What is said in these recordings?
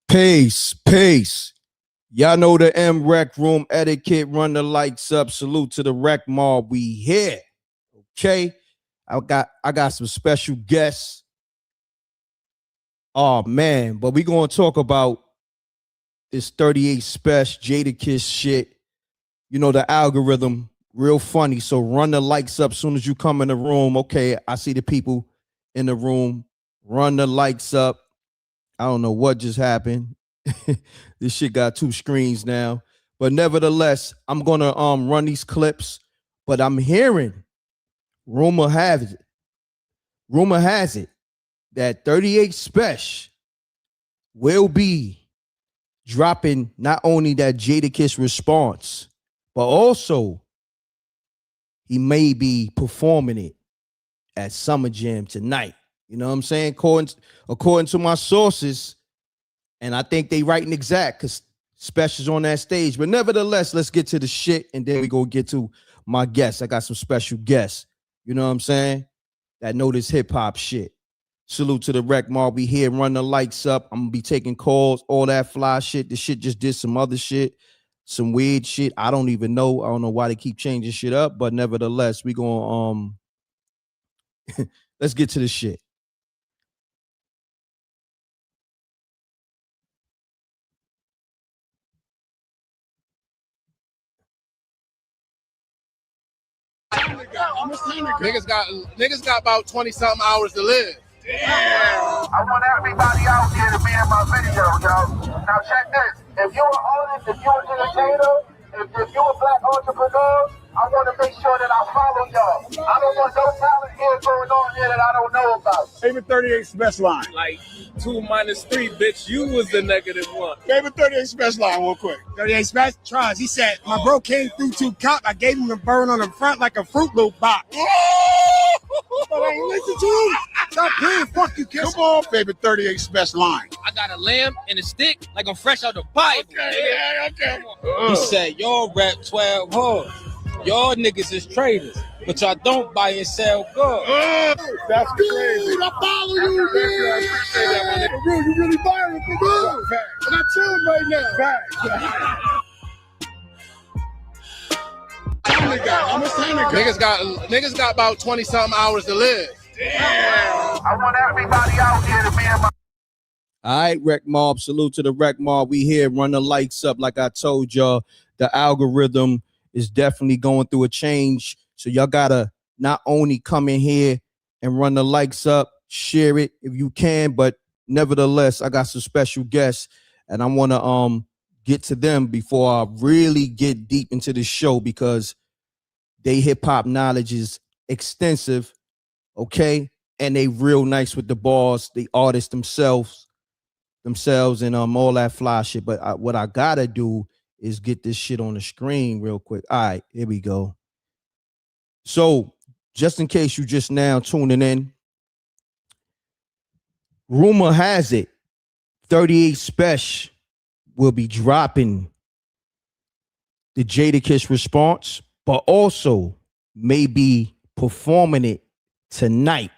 Peace, peace. Y'all know the M.Reck room etiquette. Run the lights up. Salute to the Rec Mob. We here. Okay. I got some special guests. Oh man, but we gonna talk about this 38 Spesh Jadakiss shit. You know the algorithm, real funny. So run the lights up as soon as you come in the room. Okay, I see the people in the room. Run the lights up. I don't know what just happened. This shit got two screens now. But nevertheless, I'm gonna run these clips. But I'm hearing rumor has it that 38 Spesh will be dropping not only that Jadakiss response, but also he may be performing it at Summer Jam tonight. You know what I'm saying? According to my sources, and I think they right and exact because Spesh is on that stage. But nevertheless, let's get to the shit, and then we go get to my guests. I got some special guests. You know what I'm saying? That know this hip-hop shit. Salute to the Rec Mob. We here, run the lights up. I'm gonna be taking calls, all that fly shit. The shit just did some other shit, some weird shit. I don't even know. I don't know why they keep changing shit up, but nevertheless, we gonna let's get to the shit. Niggas got about 20 something hours to live. Damn. I want everybody out here to be in my video, yo. Now check this. If you're an artist, if you're an entertainer, if you're a black entrepreneur, I want to make sure that I follow y'all. I don't want no talent here going on here that I don't know about. Favorite 38 Spesh line. Like 2 minus 3, bitch. You was the -1. Favorite 38 Spesh line, real quick. 38 Spesh tries. He said, my bro came through too cop. I gave him a burn on the front like a Fruit Loop box. But I ain't listen to him. Stop playing. Fuck you, kiss. Come on, favorite 38 Spesh line. I got a lamb and a stick like I'm fresh out the Bible. Okay. He said, y'all rap 12 hoes. Y'all niggas is traders, but y'all don't buy and sell goods. That's crazy. Dude, I follow you, man. I appreciate that, my nigga. Bro, you really viral for real. I got chills right now. Facts. Niggas got about 20 something hours to live. Damn. I want everybody out here to be in my. All right, Rec Mob. Salute to the Rec Mob. We here, run the lights up. Like I told y'all, the algorithm is definitely going through a change. So y'all gotta not only come in here and run the lights up, share it if you can, but nevertheless, I got some special guests, and I want to get to them before I really get deep into the show because they hip hop knowledge is extensive, okay, and they real nice with the bars, the artists themselves, and all that fly shit. But what I gotta do is get this shit on the screen real quick. All right, here we go. So just in case you just now tuning in, rumor has it 38 Spesh will be dropping the Jadakiss response, but also maybe performing it tonight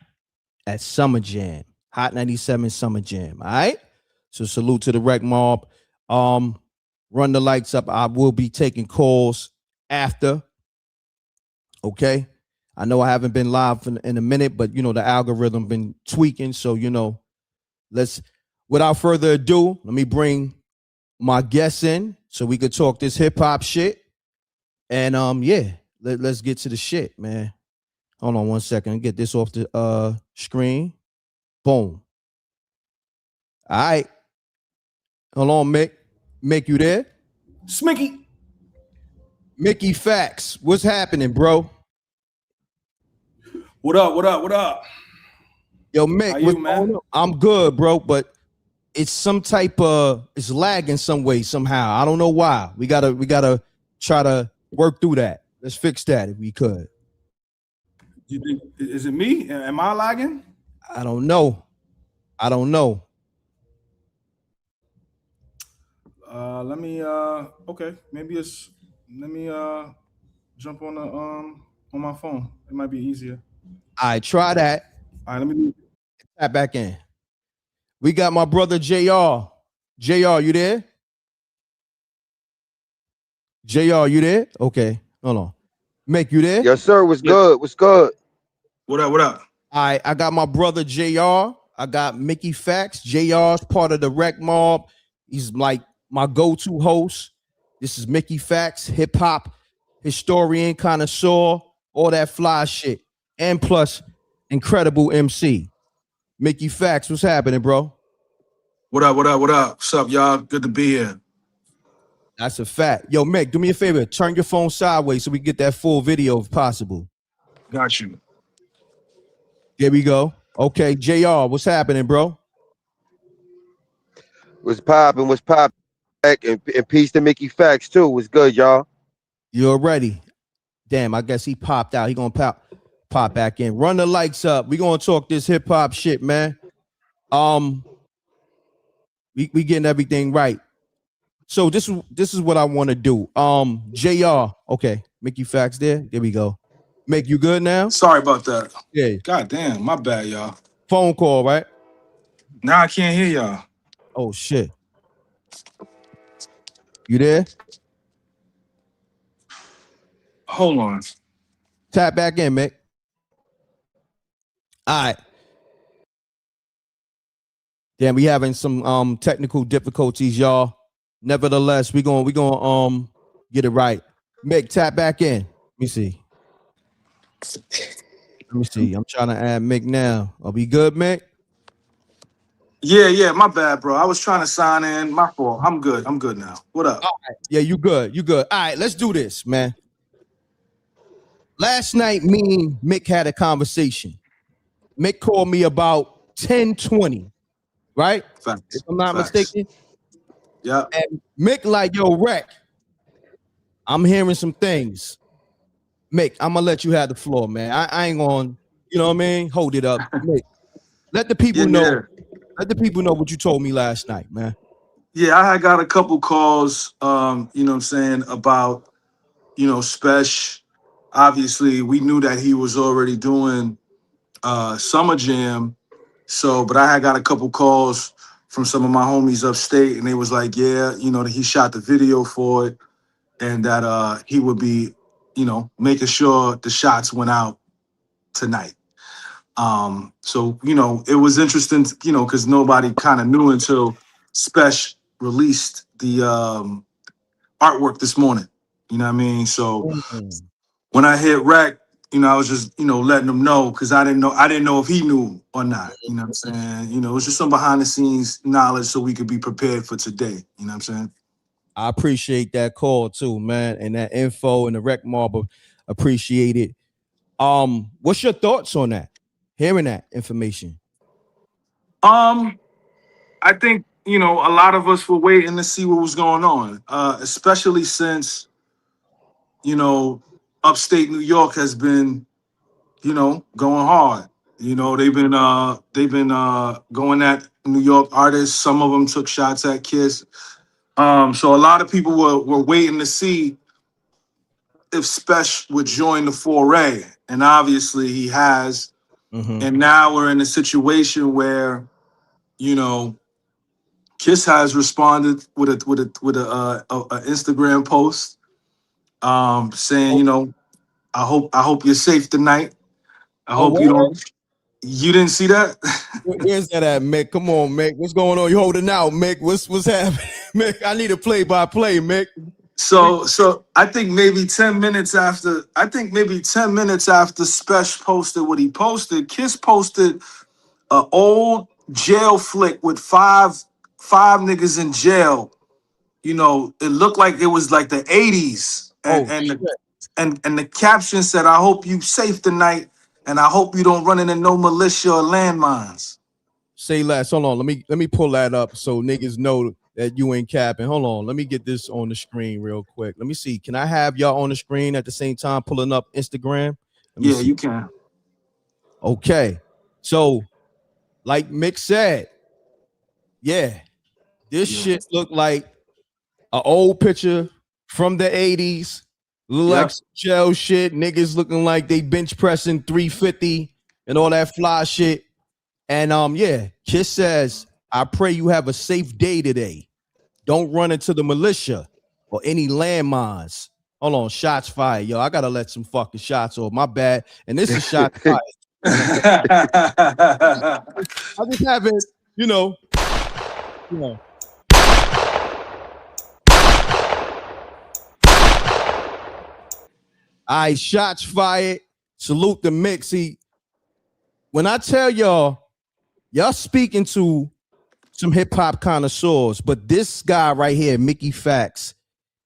at Summer Jam, Hot 97 Summer Jam. All right. So salute to the Rec Mob. Run the lights up. I will be taking calls after. Okay. I know I haven't been live in a minute, but you know, the algorithm been tweaking. So, you know, without further ado, let me bring my guests in so we could talk this hip hop shit. And yeah, let's get to the shit, man. Hold on one second. Get this off the screen. Boom. All right. Hold on, Mick. Mick, you there? Sminky. Mickey Factz, what's happening, bro? What up? Yo, Mick, you, man? I'm good, bro, but it's some type of, it's lagging some way, somehow. I don't know why. We gotta try to work through that. Let's fix that if we could. Is it me? Am I lagging? I don't know. Let me okay, maybe it's let me jump on the on my phone. It might be easier. All right, try that. All right, let me tap back in. We got my brother JR. JR, you there? JR, you there? Okay, hold on. Make you there? Yes, sir. What's good? What's good? What up? What up? All right, I got my brother JR. I got Mickey Factz. JR's part of the Rec Mob. He's like my go-to host. This is Mickey Factz, hip hop historian, connoisseur, all that fly shit, and plus incredible MC. Mickey Factz, what's happening, bro? What up? What up? What up? What's up, y'all? Good to be here. That's a fact. Yo, Mick, do me a favor. Turn your phone sideways so we get that full video if possible. Got you. There we go. Okay, JR, what's happening, bro? What's popping? What's popping? And peace to Mickey Factz too. What's good, y'all? You're ready. Damn, I guess he popped out. He gonna pop back in. Run the lights up. We gonna talk this hip hop shit, man. We getting everything right. So this is what I want to do. JR, okay, Mickey Factz there. There we go. Make you good now? Sorry about that. Yeah. God damn, my bad, y'all. Phone call, right? Now I can't hear y'all. Oh shit. You there? Hold on. Tap back in, Mick. All right. Damn, we having some technical difficulties, y'all. Nevertheless, we gonna get it right. Mick, tap back in. Let me see. I'm trying to add Mick now. Are we good, Mick? Yeah, my bad, bro. I was trying to sign in. My fault. I'm good now. What up? All right. Yeah, you good. All right, let's do this, man. Last night, me and Mick had a conversation. Mick called me about 10:20, right? Facts. If I'm not Facts. mistaken. Yeah. And Mick like, yo, Rec, I'm hearing some things. Mick, I'm gonna let you have the floor, man. I ain't gonna, you know what I mean? Hold it up. Mick, let the people know. Yeah. Let the people know what you told me last night, man. Yeah, I had got a couple calls, you know what I'm saying, about, Spesh. Obviously, we knew that he was already doing Summer Jam. So, but I had got a couple calls from some of my homies upstate, and they was like, yeah, that he shot the video for it, and that he would be, making sure the shots went out tonight. So, it was interesting, because nobody kind of knew until Spesh released the artwork this morning. You know what I mean? So when I hit Rec, I was just, letting him know, because I didn't know if he knew or not. You know what I'm saying? It was just some behind the scenes knowledge so we could be prepared for today. You know what I'm saying? I appreciate that call too, man, and that info and the Rec Mob appreciate it. What's your thoughts on that? Hearing that information? I think, a lot of us were waiting to see what was going on, especially since, upstate New York has been, going hard. They've been going at New York artists. Some of them took shots at Kiss. So a lot of people were waiting to see if Spesh would join the foray, and obviously he has. Mm-hmm. And now we're in a situation where, Kiss has responded with a Instagram post, saying, I hope you're safe tonight. I hope you don't. You didn't see that? Where's that at, Mick? Come on, Mick. What's going on? You holding out, Mick? What's happening, Mick? I need a play-by-play, Mick. So I think maybe 10 minutes after Spesh posted what he posted, Kiss posted an old jail flick with five niggas in jail. It looked like it was like the 80s. And the caption said, I hope you safe tonight, and I hope you don't run into no militia or landmines. Say less. Hold on. Let me pull that up so niggas know that you ain't capping. Hold on. Let me get this on the screen real quick. Let me see. Can I have y'all on the screen at the same time pulling up Instagram? Yeah, you can. Okay. So, like Mick said, yeah, this shit looked like an old picture from the 80s. Look like gel shit. Niggas looking like they bench pressing 350 and all that fly shit. And Kiss says, I pray you have a safe day today. Don't run into the militia or any landmines. Hold on, shots fired. Yo, I gotta let some fucking shots off. My bad. And this is shots fired. I just haven't, you know. All right, shots fired. Salute the Mixie. When I tell y'all speaking to some hip hop connoisseurs, but this guy right here, Mickey Factz,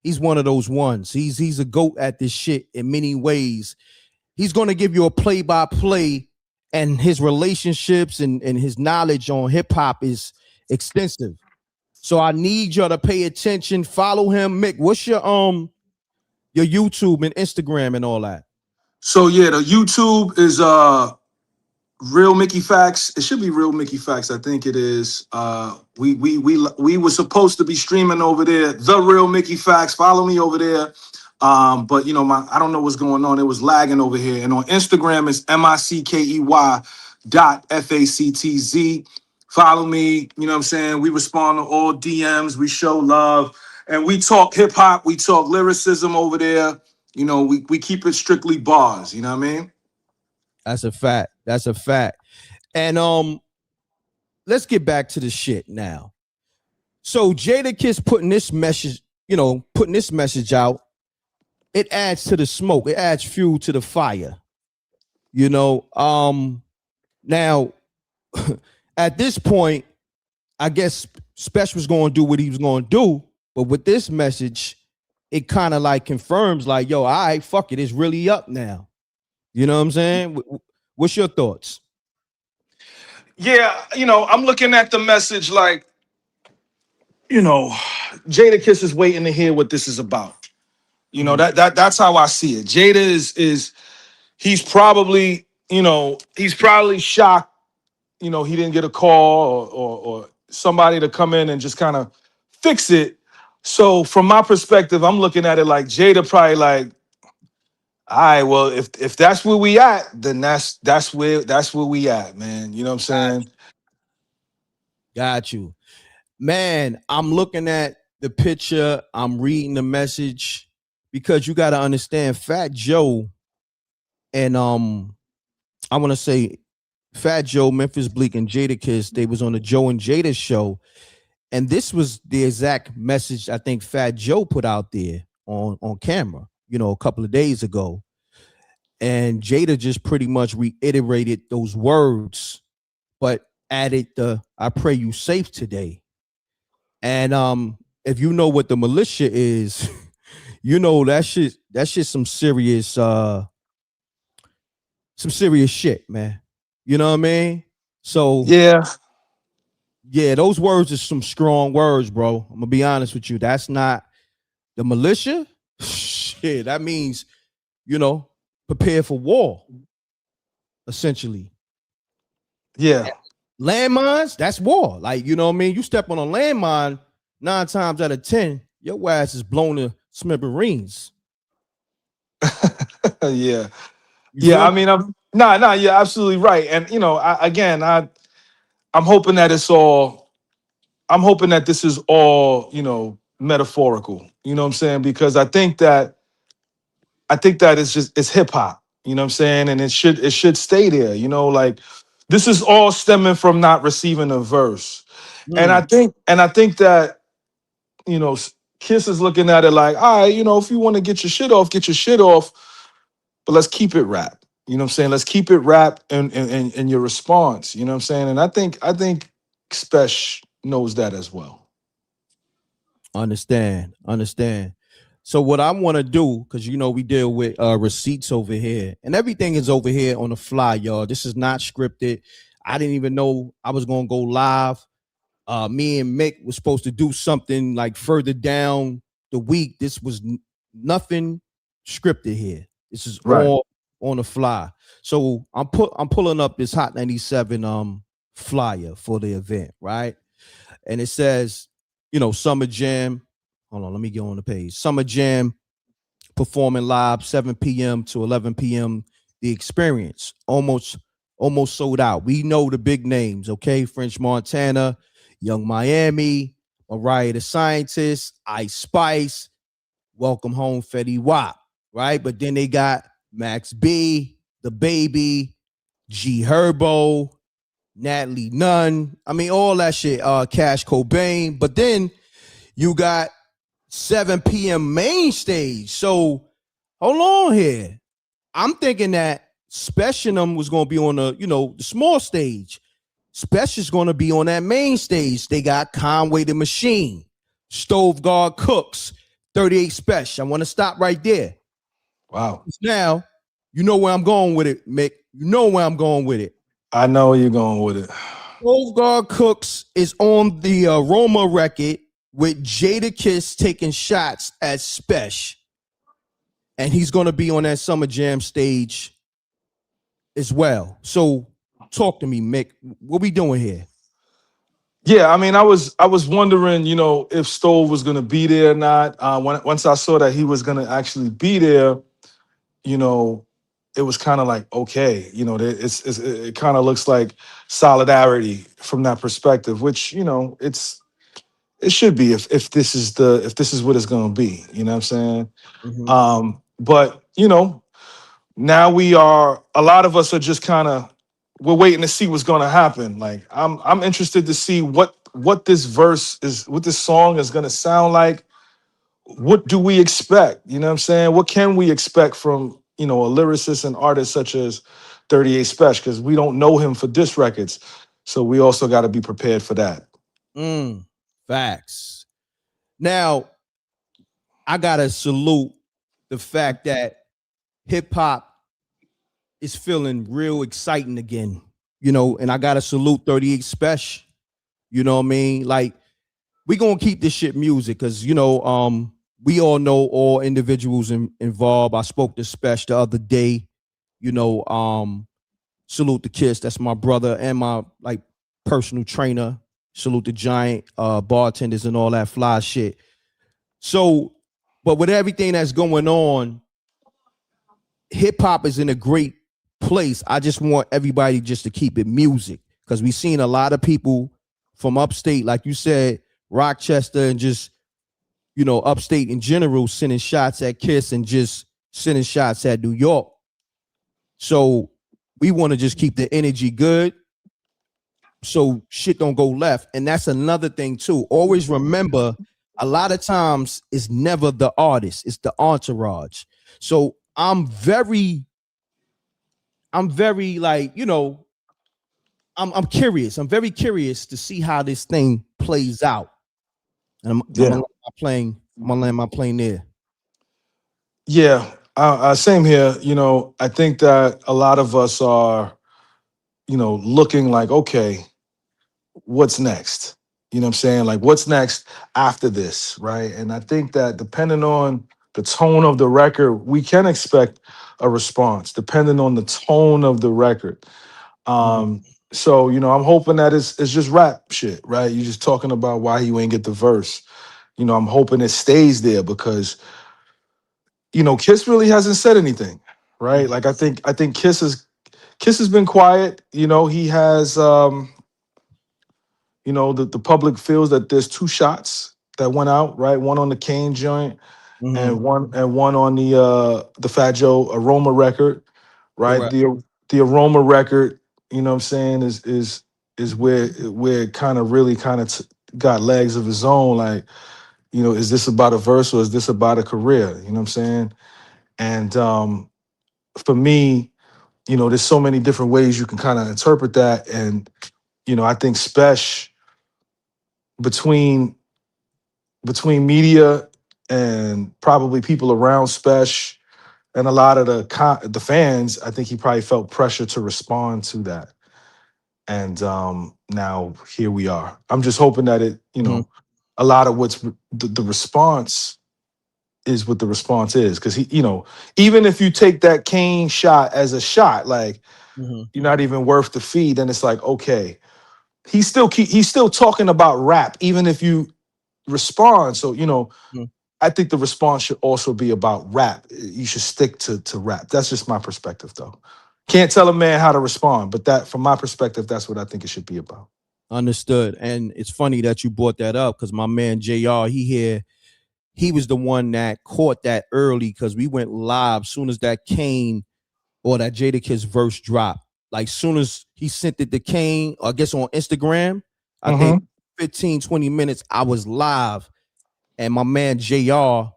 he's one of those ones. He's a GOAT at this shit in many ways. He's gonna give you a play-by-play, and his relationships and his knowledge on hip hop is extensive. So I need y'all to pay attention. Follow him, Mick. What's your YouTube and Instagram and all that? So yeah, the YouTube is Real Mickey Factz. It should be Real Mickey Factz. I think it is. We were supposed to be streaming over there. The Real Mickey Factz. Follow me over there. But you know, I don't know what's going on. It was lagging over here. And on Instagram it's MICKEY.FACTZ. Follow me. You know what I'm saying? We respond to all DMs. We show love. And we talk hip hop. We talk lyricism over there. You know, we keep it strictly bars. You know what I mean? That's a fact. That's a fact. And let's get back to the shit now. So Jadakiss putting this message out, it adds to the smoke. It adds fuel to the fire. You know, now at this point, I guess Spesh was going to do what he was going to do, but with this message, it kind of like confirms like, yo, all right, fuck it, it's really up now. You know what I'm saying? What's your thoughts? Yeah, you know, I'm looking at the message like, you know, Jadakiss is waiting to hear what this is about. You know, that's how I see it. Jada is he's probably shocked, you know, he didn't get a call or somebody to come in and just kind of fix it. So from my perspective, I'm looking at it like Jada probably like, all right, well, if that's where we at, then that's where we at, man. You know what I'm saying? Got you. Man, I'm looking at the picture, I'm reading the message, because you got to understand Fat Joe and I want to say Fat Joe, Memphis Bleak, and Jadakiss, they was on the Joe and Jada show. And this was the exact message I think Fat Joe put out there on camera, you know, a couple of days ago. And Jada just pretty much reiterated those words, but added the "I pray you safe today." And if you know what the militia is, you know that shit some serious shit, man. You know what I mean? So Yeah, those words are some strong words, bro. I'm gonna be honest with you. That's not the militia. Shit, that means, you know, prepare for war, essentially. yeah. Landmines, that's war. Like, you know what I mean? You step on a landmine 9 times out of 10, your ass is blown to smithereens. Yeah. You Yeah, I feel? mean, you're absolutely right. And you know, I'm hoping that I'm hoping that this is all, you know, metaphorical. You know what I'm saying? Because I think that it's hip hop. You know what I'm saying? And it should stay there. You know, like this is all stemming from not receiving a verse. And I think that, you know, Kiss is looking at it like, all right, you know, if you want to get your shit off, but let's keep it rap. You know what I'm saying? Let's keep it rap and your response. You know what I'm saying? And I think Spesh knows that as well. Understand. So what I want to do, because you know we deal with receipts over here, and everything is over here on the fly, y'all. This is not scripted. I didn't even know I was gonna go live. Me and Mick was supposed to do something like further down the week. This was nothing scripted here. This is all on the fly. So I'm pulling up this Hot 97 flyer for the event, right? And it says, you know, Summer Jam. Hold on, let me get on the page. Summer Jam performing live 7 p.m. to 11 p.m. The Experience. Almost sold out. We know the big names, okay? French Montana, Young Miami, Mariah the Scientist, Ice Spice, Welcome Home, Fetty Wap, right? But then they got Max B, The Baby, G Herbo, Natalie Nunn. I mean, all that shit. Cash Cobain. But then you got 7 p.m. main stage. So hold on here. I'm thinking that Spesh and them was gonna be on the small stage. Spesh is gonna be on that main stage. They got Conway the Machine, Stove Guard Cooks, 38 Spesh. I want to stop right there. Wow. Now, you know where I'm going with it, Mick. You know where I'm going with it. I know where you're going with it. Stove Guard Cooks is on the Aroma record with Jadakiss taking shots at Spesh. And he's going to be on that Summer Jam stage as well. So talk to me, Mick. What we doing here? Yeah, I mean, I was wondering, if Stove was gonna be there or not. Once I saw that he was gonna actually be there, it was kind of like, okay, it kind of looks like solidarity from that perspective, which it should be if this is what it's gonna be. You know what I'm saying? Mm-hmm. But now a lot of us are just kind of, we're waiting to see what's going to happen. Like I'm interested to see what this song is going to sound like. What do we expect? You know what I'm saying? What can we expect from, a lyricist and artist such as 38 Spesh? Because we don't know him for diss records. So we also got to be prepared for that. Facts. Now, I got to salute the fact that hip hop is feeling real exciting again, and I got to salute 38 Spesh. You know what I mean? Like, we going to keep this shit music because, we all know all individuals involved. I spoke to Spesh the other day, salute the Kiss. That's my brother and my personal trainer. Salute the Giant, bartenders and all that fly shit. So, but with everything that's going on, hip hop is in a great place. I just want everybody just to keep it music because we've seen a lot of people from upstate, like you said, Rochester and just, upstate in general, sending shots at Kiss and just sending shots at New York. So we want to just keep the energy good so shit don't go left. And that's another thing too. Always remember, a lot of times it's never the artist, it's the entourage. So I'm very like, I'm curious. I'm very curious to see how this thing plays out. And I'm gonna land my plane there. Yeah, same here. I think that a lot of us are, looking like, okay, what's next? You know what I'm saying? Like, what's next after this, right? And I think that depending on the tone of the record, we can expect a response, depending on the tone of the record. So, I'm hoping that it's just rap shit, right? You're just talking about why you ain't get the verse. I'm hoping it stays there because, Kiss really hasn't said anything, right? Like I think Kiss has been quiet. He has the public feels that there's 2 shots that went out, right? One on the Kane joint and one on the Fat Joe Aroma record, right? Correct. The Aroma record, you know what I'm saying, is where it kind of really got legs of his own. Like, is this about a verse or is this about a career? You know what I'm saying? And for me, there's so many different ways you can kind of interpret that. And, I think Spesh between media and probably people around Spesh and a lot of the fans, I think he probably felt pressure to respond to that. And now here we are. I'm just hoping that it, a lot of what's the response is what the response is. Because he, even if you take that Kane shot as a shot, like you're not even worth the fee, then it's like, okay, he's still talking about rap, even if you respond. So, I think the response should also be about rap. You should stick to rap. That's just my perspective, though. Can't tell a man how to respond, but that, from my perspective, that's what I think it should be about. Understood. And it's funny that you brought that up because my man JR, he was the one that caught that early because we went live soon as that Kane or that Jadakiss verse dropped. Like soon as he sent it to Kane, I guess on Instagram, I think 15, 20 minutes, I was live. And my man JR,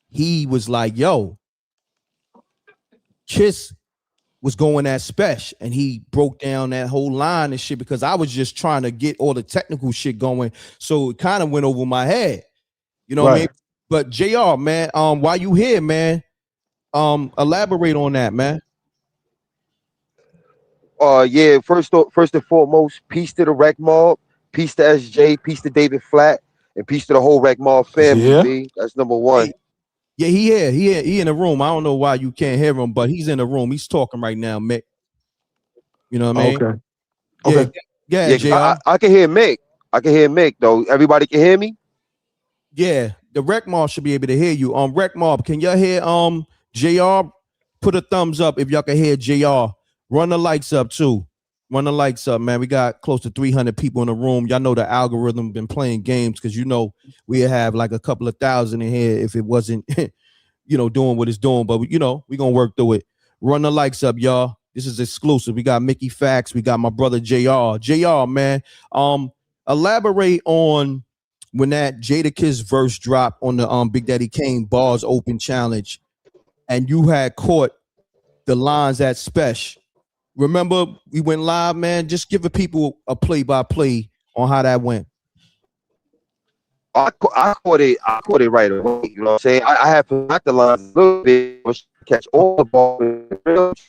he was like, yo, Kiss was going at Spesh, and he broke down that whole line and shit because I was just trying to get all the technical shit going. So it kind of went over my head. You know what I mean? But JR, man, while you here, man, elaborate on that, man. Yeah, first and foremost, peace to the Rec Mob, peace to SJ, peace to David Flat, and peace to the whole Rec Mob family, Yeah. B. That's number one. Yeah, he in the room. I don't know why you can't hear him, but he's in the room. He's talking right now, Mick. You know what I mean? Okay. Yeah, Okay. yeah, JR. I can hear Mick. I can hear Mick, though. Everybody can hear me? Yeah, the Rec Mob should be able to hear you. Rec Mob, can y'all hear JR? Put a thumbs up if y'all can hear JR. Run the lights up too. Run the lights up, man. We got close to 300 people in the room. Y'all know the algorithm been playing games because you know we have like a couple of thousand in here if it wasn't, you know, doing what it's doing. But you know, we gonna work through it. Run the lights up, y'all. This is exclusive. We got Mickey Factz. We got my brother JR. JR, man. Elaborate on when that Jadakiss verse dropped on the Big Daddy Kane Bars Open Challenge, and you had caught the lines at Spesh. Remember, we went live, man. Just give the people a play-by-play on how that went. I caught it right away. You know what I'm saying? I had to knock the lines a little bit, catch all the balls.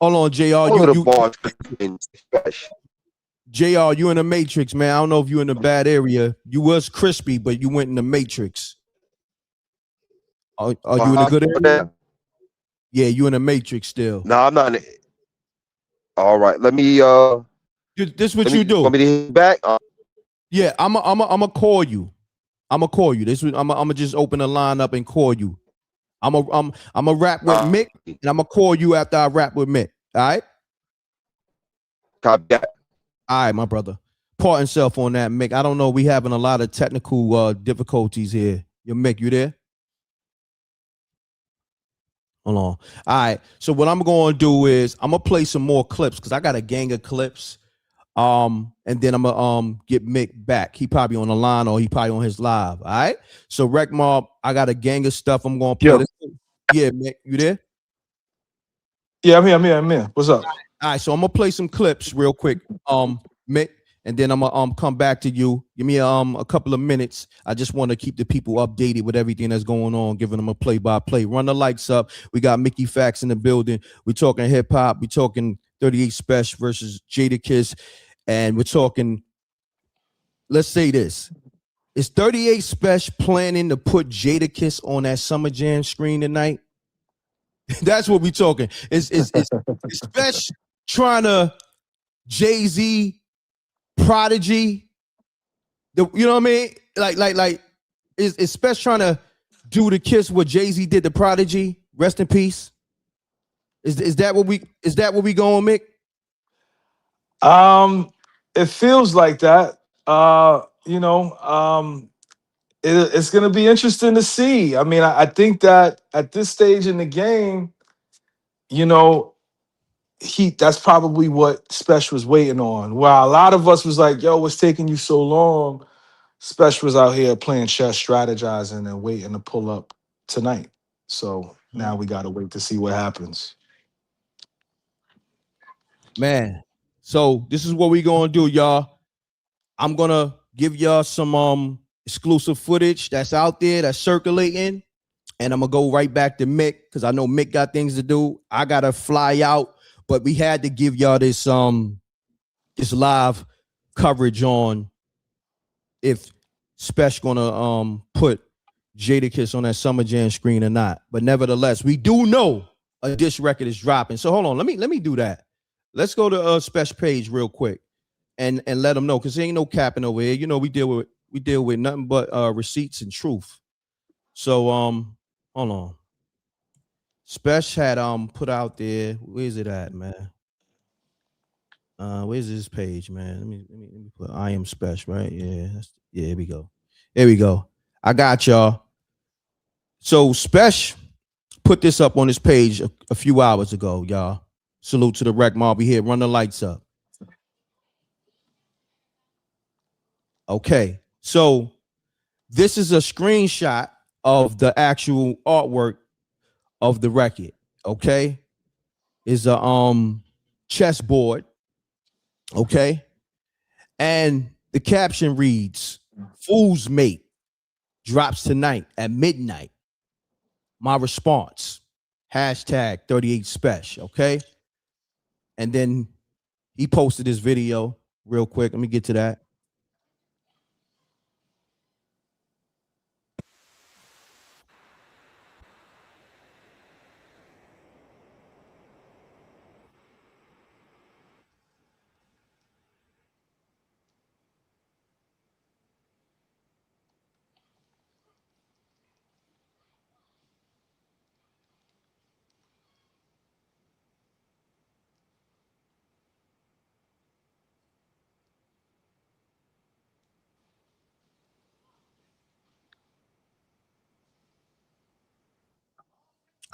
Hold on, JR. All of the balls in Spesh. JR, you in the Matrix, man. I don't know if you're in a bad area. You was crispy, but you went in the Matrix. Are you in a good area? Yeah, you in the Matrix still. No, I'm not in it. All right, let me This what you do. Want me to hit back? Yeah, I'm a call you. I'm gonna call you. I'm gonna just open the line up and call you. I'm a rap with Mick, and I'm gonna call you after I rap with Mick. All right? Copy that. All right, my brother. Pardon self on that, Mick. I don't know. We having a lot of technical difficulties here. Yo, Mick, you there? Hold on. All right. So what I'm going to do is I'm going to play some more clips because I got a gang of clips. And then I'm going to get Mick back. He probably on the line or he probably on his live. All right. So Rec Mob, I got a gang of stuff I'm going to play. Yeah, Mick, you there? Yeah, I'm here. What's up? All right. So I'm going to play some clips real quick. Mick, and then I'm gonna come back to you. Give me a couple of minutes. I just want to keep the people updated with everything that's going on, giving them a play-by-play. Run the lights up. We got Mickey Factz in the building. We're talking hip-hop. We're talking 38 Spesh versus Jadakiss. And we're talking, let's say this. Is 38 Spesh planning to put Jadakiss on that Summer Jam screen tonight? That's what we're talking. Is Spesh trying to Jay-Z Prodigy, you know what I mean? Like, is Spesh trying to do the Kiss what Jay-Z did to Prodigy? Rest in peace. Is that what we going, Mick? It feels like that. It's gonna be interesting to see. I mean, I think that at this stage in the game, you know, that's probably what Spesh was waiting on. While a lot of us was like, yo, what's taking you so long? Spesh was out here playing chess, strategizing, and waiting to pull up tonight. So now we gotta wait to see what happens. Man, so this is what we gonna do, y'all. I'm gonna give y'all some exclusive footage that's out there, that's circulating. And I'm gonna go right back to Mick because I know Mick got things to do. I gotta fly out, but we had to give y'all this live coverage on if Spesh gonna put Jadakiss on that Summer Jam screen or not. But nevertheless, we do know a diss record is dropping. So hold on, let me do that. Let's go to Spesh page real quick and let them know because there ain't no capping over here. You know, we deal with nothing but receipts and truth. So hold on. Spesh had put out there. Where's it at, man? Where's this page, man? Let me put I am Spesh, right? Yeah, here we go. Here we go. I got y'all. So Spesh put this up on his page a few hours ago, y'all. Salute to the Rec Mob. We here. Run the lights up. Okay, so this is a screenshot of the actual artwork of the record. Okay, is a chessboard. Okay, and the caption reads, "Fool's Mate drops tonight at midnight. My response, hashtag 38 Spesh." Okay, and then he posted this video real quick. Let me get to that.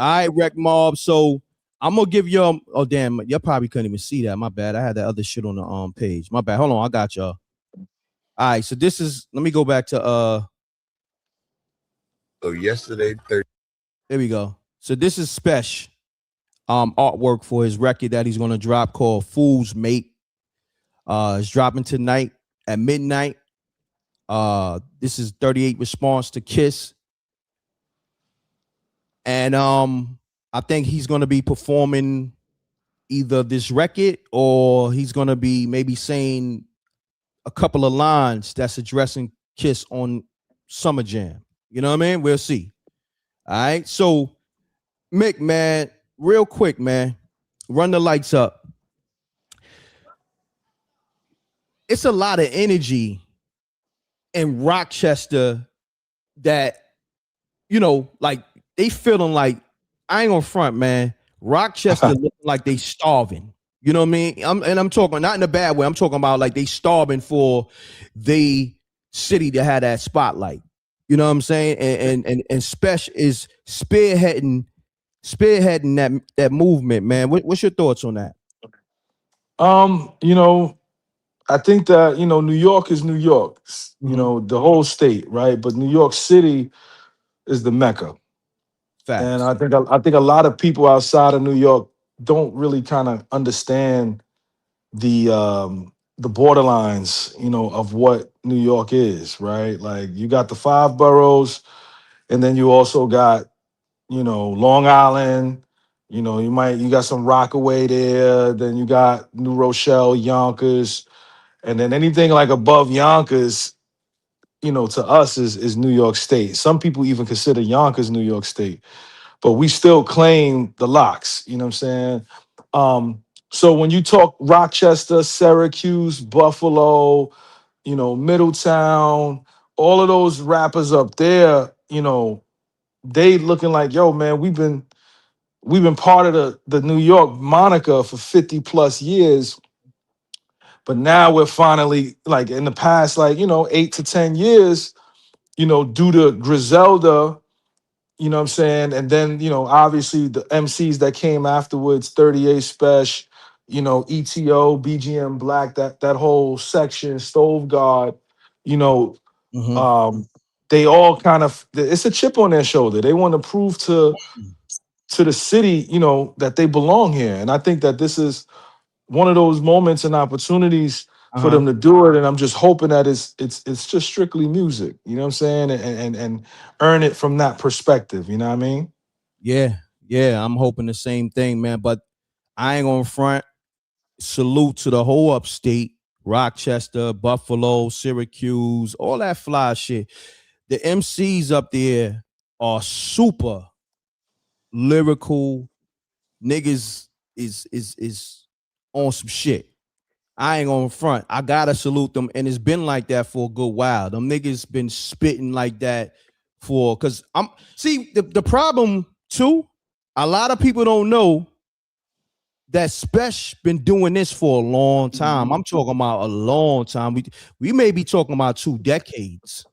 All right, Rec Mob. So I'm gonna give y'all. Oh damn, y'all probably couldn't even see that. My bad. I had that other shit on the page. My bad. Hold on, I got y'all. All right, so this is. Let me go back to So yesterday, 30. There we go. So this is Spesh artwork for his record that he's gonna drop called "Fool's Mate." It's dropping tonight at midnight. This is 38 response to Kiss, and I think he's gonna be performing either this record or he's gonna be maybe saying a couple of lines that's addressing Kiss on Summer Jam. You know what I mean? We'll see. All right. So, Mick, man, real quick, man, run the lights up. It's a lot of energy in Rochester that, you know, like they feeling like, I ain't gonna front, man. Rochester looking like they starving. You know what I mean? I'm talking not in a bad way. I'm talking about like they starving for the city to have that spotlight. You know what I'm saying? And Spesh is spearheading that movement, man. What's your thoughts on that? You know, I think that, you know, New York is New York, you know, the whole state, right? But New York City is the Mecca. Facts. And I think a lot of people outside of New York don't really kind of understand the borderlines, you know, of what New York is, right? Like you got the 5 boroughs, and then you also got, you know, Long Island. You know, you got some Rockaway there. Then you got New Rochelle, Yonkers, and then anything like above Yonkers, you know, to us is New York State. Some people even consider Yonkers New York State, but we still claim the locks. You know what I'm saying? So when you talk Rochester, Syracuse, Buffalo, you know, Middletown, all of those rappers up there, you know, they looking like, yo, man, we've been part of the New York moniker for 50 plus years. But now we're finally, like, in the past, like, you know, 8 to 10 years, you know, due to Griselda, you know what I'm saying? And then, you know, obviously the MCs that came afterwards, 38 Spesh, you know, ETO, BGM Black, that whole section, Stove Guard, you know, they all kind of, it's a chip on their shoulder. They want to prove to the city, you know, that they belong here. And I think that this is one of those moments and opportunities for them to do it. And I'm just hoping that it's just strictly music, you know what I'm saying? And earn it from that perspective, you know what I mean? Yeah, I'm hoping the same thing, man. But I ain't gonna front. Salute to the whole upstate, Rochester, Buffalo, Syracuse, all that fly shit. The MCs up there are super lyrical. Niggas is on some shit. I ain't gonna front. I gotta salute them, and it's been like that for a good while. Them niggas been spitting like that because the problem too. A lot of people don't know that Spesh been doing this for a long time. I'm talking about a long time. We may be talking about 2 decades.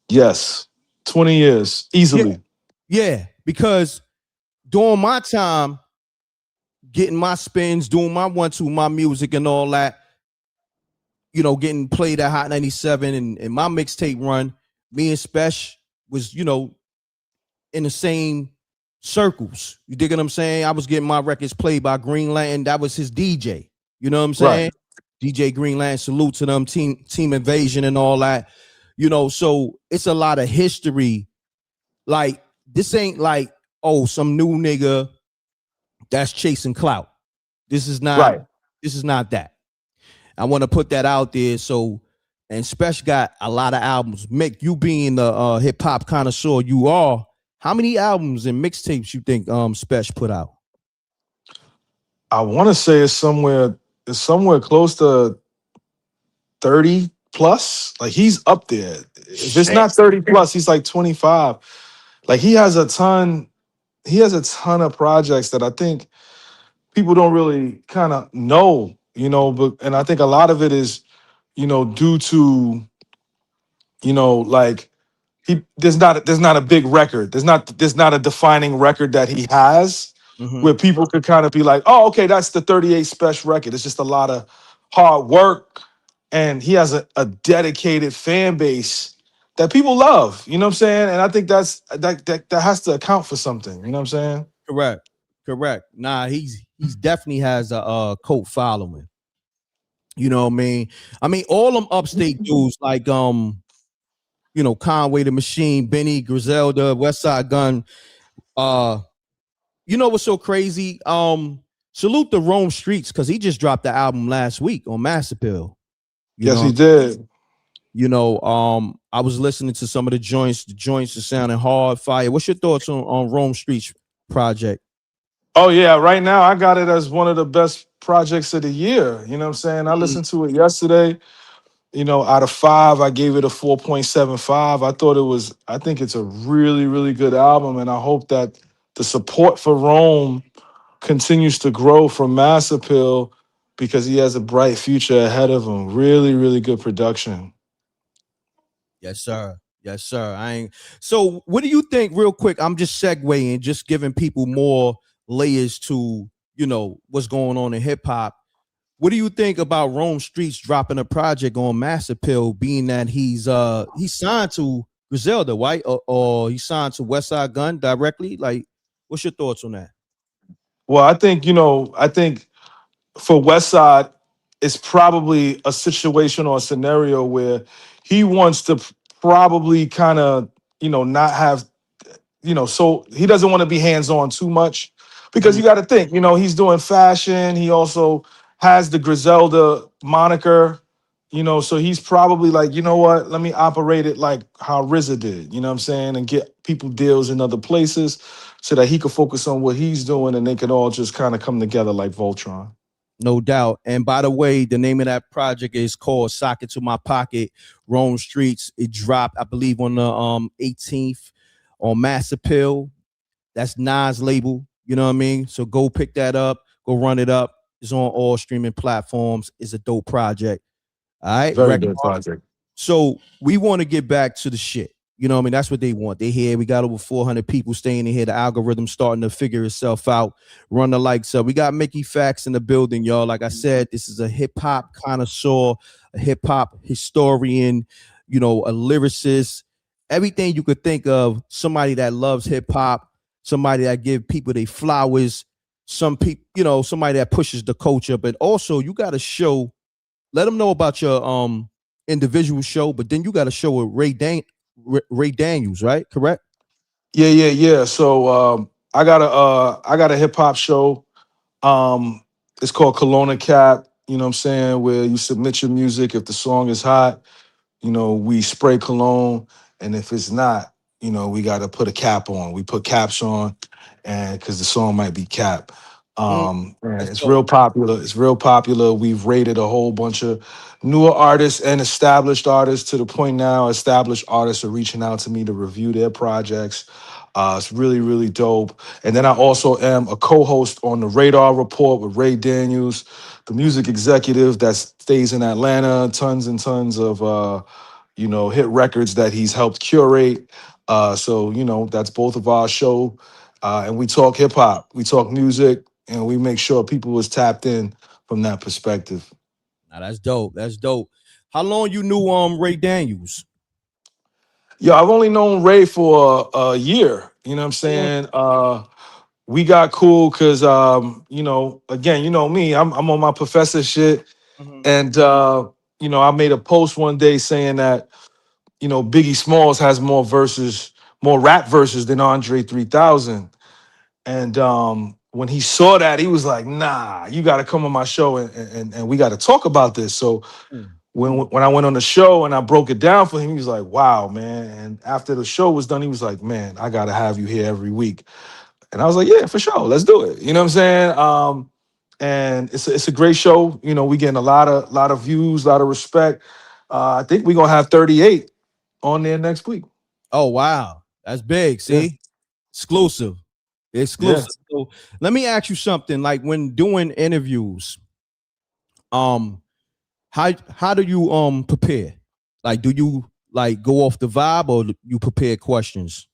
Yes, 20 years easily. Yeah, because during my time, getting my spins, doing my 1-2, my music and all that, you know, getting played at Hot 97 and my mixtape run, me and Spesh was, you know, in the same circles. You dig what I'm saying? I was getting my records played by Green Lantern. That was his DJ. You know what I'm saying? Right. DJ Green Lantern, salute to them, team Invasion and all that. You know, so it's a lot of history. Like, this ain't like, oh, some new nigga that's chasing clout. This is not that. I want to put that out there. So, and Spesh got a lot of albums. Mick, you being the hip hop connoisseur you are, how many albums and mixtapes you think Spesh put out? I want to say it's somewhere close to 30 plus. Like, he's up there. If it's not 30 plus, he's like 25. Like, he has a ton of projects that I think people don't really kind of know, you know, and I think a lot of it is, you know, due to, you know, like, there's not a big record. There's not a defining record that he has where people could kind of be like, oh, okay, that's the 38 Spesh record. It's just a lot of hard work, and he has a dedicated fan base that people love. You know what I'm saying? And I think that has to account for something. You know what I'm saying? Correct. Nah, he's definitely has a cult following. You know what I mean? All them upstate dudes like you know, Conway the Machine, Benny, Griselda, Westside Gun. You know what's so crazy? Salute the Rome Streets, because he just dropped the album last week on Mass Appeal. Yes, he did. You know, I was listening to some of the joints. The joints are sounding hard, fire. What's your thoughts on Rome Streets project? Oh yeah, right now I got it as one of the best projects of the year. You know what I'm saying? I listened to it yesterday. You know, out of 5, I gave it a 4.75. I think it's a really, really good album. And I hope that the support for Rome continues to grow from Mass Appeal, because he has a bright future ahead of him. Really, really good production. Yes, sir. So what do you think, real quick? I'm just segueing, just giving people more layers to, you know, what's going on in hip hop. What do you think about Rome Streets dropping a project on Mass Appeal, being that he's signed to Griselda, right? Or he signed to Westside Gun directly? Like, what's your thoughts on that? Well, I think for Westside, it's probably a situation or a scenario where he wants to probably kind of, you know, not have, you know, so he doesn't want to be hands-on too much, because you got to think, you know, he's doing fashion. He also has the Griselda moniker, you know, so he's probably like, you know what, let me operate it like how RZA did, you know what I'm saying, and get people deals in other places so that he could focus on what he's doing and they can all just kind of come together like Voltron. No doubt. And by the way, the name of that project is called Socket to My Pocket, Rome Streets. It dropped, I believe, on the 18th on Mass Appeal. That's Nas' label. You know what I mean? So go pick that up. Go run it up. It's on all streaming platforms. It's a dope project. All right. Very good project. So we want to get back to the shit. You know what I mean? That's what they want. They here. We got over 400 people staying in here. The algorithm starting to figure itself out. Run the likes up. We got Mickey Factz in the building, y'all. Like I said, this is a hip-hop connoisseur, a hip-hop historian, you know, a lyricist. Everything you could think of. Somebody that loves hip-hop. Somebody that give people their flowers. Some people, you know, somebody that pushes the culture. But also, you got to show, let them know about your individual show, but then you got a show with Ray Daniels, right? Correct? Yeah. So I got a hip hop show. It's called Kelowna Cap. You know what I'm saying? Where you submit your music. If the song is hot, you know, we spray cologne, and if it's not, you know, we got to put a cap on. We put caps on, and because the song might be cap. And it's real popular. It's real popular. We've rated a whole bunch of newer artists and established artists, to the point now established artists are reaching out to me to review their projects. It's really, really dope. And then I also am a co-host on the Radar Report with Ray Daniels, the music executive that stays in Atlanta. Tons and tons of hit records that he's helped curate. So that's both of our show. And we talk hip hop, we talk music, and we make sure people is tapped in from that perspective. Now that's dope. That's dope. How long you knew Ray Daniels? Yeah, I've only known Ray for a year. You know what I'm saying? We got cool because again, you know me, I'm on my professor shit. And I made a post one day saying that, Biggie Smalls has more rap verses than Andre 3000. And when he saw that, he was like, nah, you got to come on my show and we got to talk about this. So when I went on the show and I broke it down for him, he was like, wow, man. And after the show was done, he was like, man, I got to have you here every week. And I was like, yeah, for sure. Let's do it. You know what I'm saying? And it's a great show. We getting a lot of views, a lot of respect. I think we're going to have 38 on there next week. Oh, wow. That's big. See? Yeah. Exclusive. Yeah. So let me ask you something. Like when doing interviews, how do you prepare? Like, do you like go off the vibe or you prepare questions?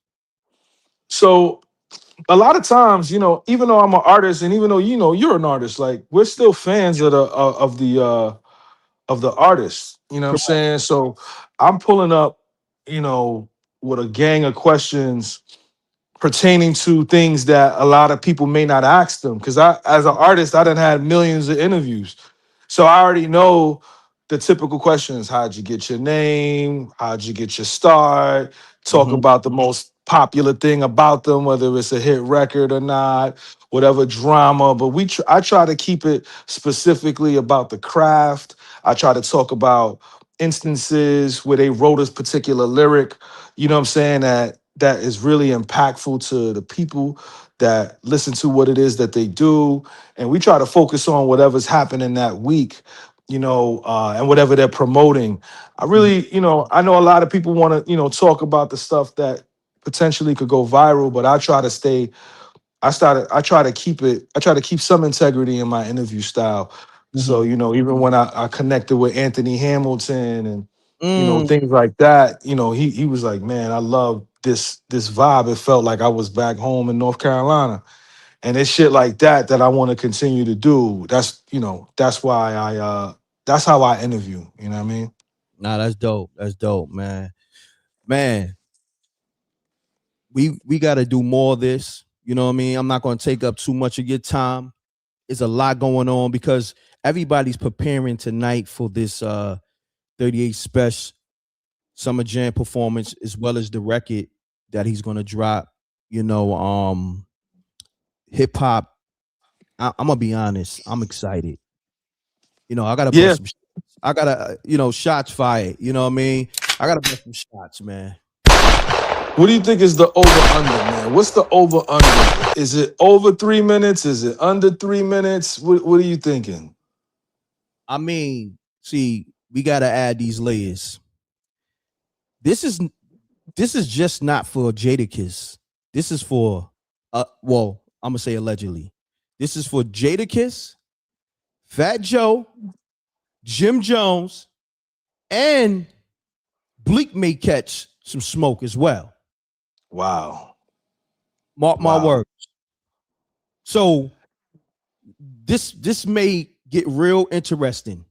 So a lot of times, even though I'm an artist and even though you're an artist, like we're still fans of the artist. You know what I'm saying? So I'm pulling up, with a gang of questions pertaining to things that a lot of people may not ask them. Because as an artist, I done had millions of interviews. So I already know the typical questions. How'd you get your name? How'd you get your start? Talk about the most popular thing about them, whether it's a hit record or not, whatever drama. But I try to keep it specifically about the craft. I try to talk about instances where they wrote a particular lyric, you know what I'm saying, that is really impactful to the people that listen to what it is that they do. And we try to focus on whatever's happening that week, and whatever they're promoting. I really, I know a lot of people want to, talk about the stuff that potentially could go viral, but I try to keep some integrity in my interview style. So, even when I connected with Anthony Hamilton and, things like that, he was like, man, I love this vibe. It felt like I was back home in North Carolina. And it's shit like that I want to continue to do. That's why that's how I interview. You know what I mean? Nah, that's dope. That's dope, man. Man, we got to do more of this. You know what I mean? I'm not going to take up too much of your time. There's a lot going on because everybody's preparing tonight for this 38 Spesh Summer Jam performance, as well as the record that he's going to drop. Hip hop. I'm gonna be honest. I'm excited. I gotta put some. I gotta, shots fired. You know what I mean? I gotta put some shots, man. What do you think is the over-under, man? What's the over-under? Is it over 3 minutes? Is it under 3 minutes? What are you thinking? I mean, see, we gotta add these layers. This is just not for Jadakiss. This is for well, I'm gonna say allegedly. This is for Jadakiss, Fat Joe, Jim Jones, and Bleak may catch some smoke as well. Wow. Mark my words. So this may get real interesting.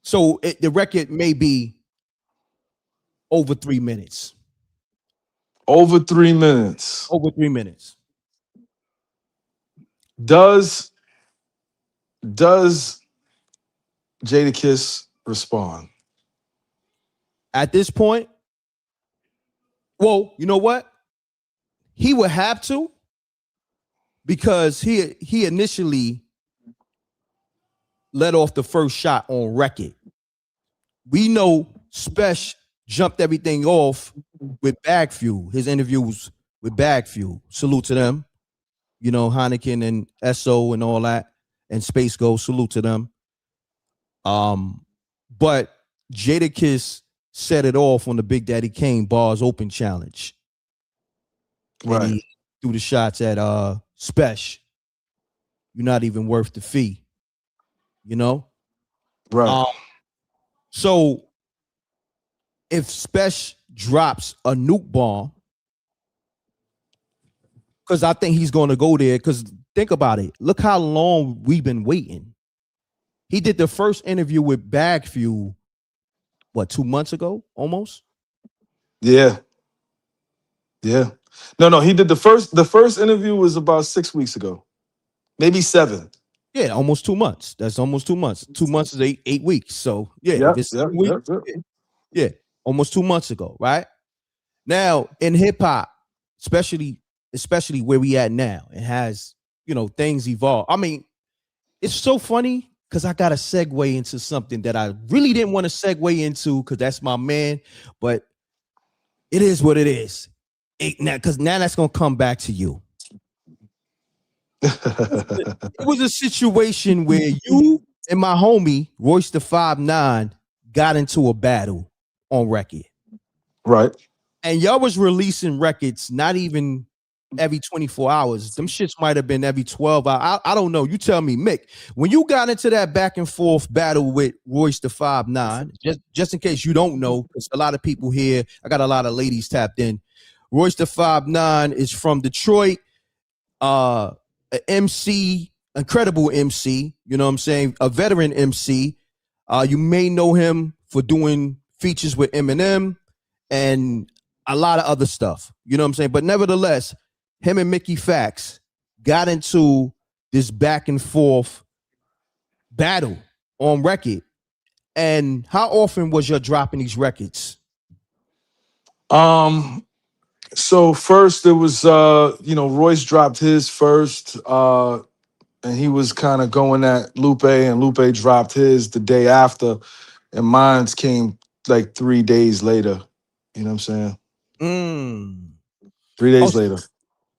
So the record may be over 3 minutes. Over 3 minutes. Over 3 minutes. Does Jadakiss respond? At this point, well, you know what? He would have to, because he initially let off the first shot on record. We know Spesh jumped everything off with Bag Fuel, his interviews with Bag Fuel. Salute to them. Heineken and SO and all that, and Space Ghost, salute to them. But Jadakiss set it off on the Big Daddy Kane Bars Open Challenge. and Right. he threw the shots at Spesh. You're not even worth the fee, you know. Right. So if Spesh drops a nuke bomb, because I think he's going to go there. Because think about it, look how long we've been waiting. He did the first interview with Bag Fuel, what, 2 months ago, almost. Yeah. Yeah. No, he did the first interview was about 6 weeks ago. Maybe 7. Yeah, almost 2 months. That's almost 2 months. 2 months is 8 weeks. So yeah, if Yep, it's yep, 7 weeks, yep, yep. yeah, almost 2 months ago, right? Now in hip hop, especially where we at now, it has, things evolve. I mean, it's so funny because I got to segue into something that I really didn't want to segue into because that's my man, but it is what it is. Because now that's gonna come back to you. It was a situation where you and my homie Royce the 5'9" got into a battle on record, Right. and y'all was releasing records not even every 24 hours. Them shits might have been every 12 hours. I don't know. You tell me, Mick. When you got into that back and forth battle with Royce the 5'9", just in case you don't know, because a lot of people here, I got a lot of ladies tapped in. Royce the 5'9" is from Detroit. An MC, incredible MC, you know what I'm saying? A veteran MC. You may know him for doing features with Eminem and a lot of other stuff, you know what I'm saying? But nevertheless, him and Mickey Factz got into this back and forth battle on record. And how often was you dropping these records? So first it was Royce dropped his first, and he was kind of going at Lupe, and Lupe dropped his the day after, and mine's came like 3 days later. You know what I'm saying? 3 days later.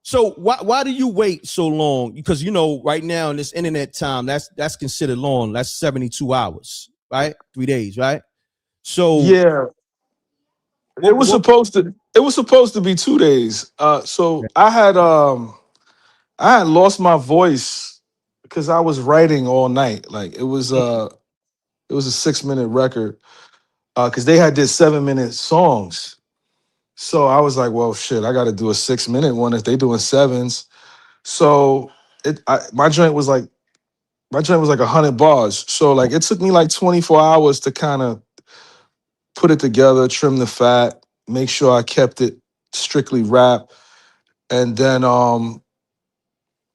So why do you wait so long? Because right now in this internet time, that's considered long. That's 72 hours, right? 3 days, right? So Yeah. It was supposed to be 2 days. So I had lost my voice because I was writing all night. Like it was a 6-minute record. Because they had did 7-minute songs. So I was like, well, shit, I got to do a 6-minute one if they doing 7s. So my joint was like 100 bars. So like it took me like 24 hours to kind of put it together, trim the fat, make sure I kept it strictly rap. And then I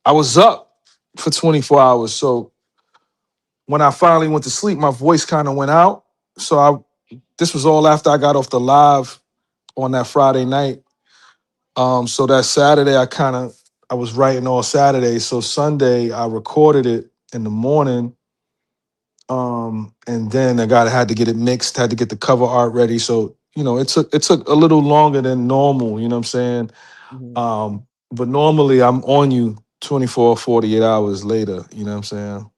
was up for 24 hours. So when I finally went to sleep, my voice kind of went out. So this was all after I got off the live on that Friday night. So that Saturday, I was writing all Saturday. So Sunday, I recorded it in the morning. And then I had to get it mixed, had to get the cover art ready. So, it took a little longer than normal, you know what I'm saying? But normally I'm on you 24, 48 hours later, you know what I'm saying?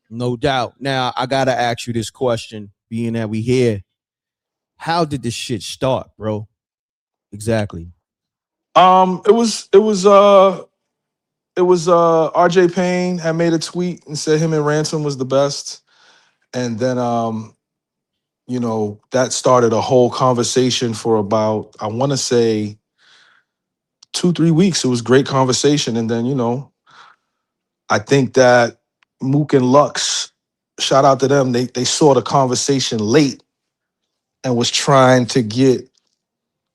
no doubt. Now I gotta ask you this question, being that we here. How did this shit start, bro? Exactly. It was RJ Payne had made a tweet and said him and Ransom was the best. And then that started a whole conversation for about, I want to say 2-3 weeks. It was great conversation. And then, I think that Mook and Lux, shout out to them, they saw the conversation late and was trying to get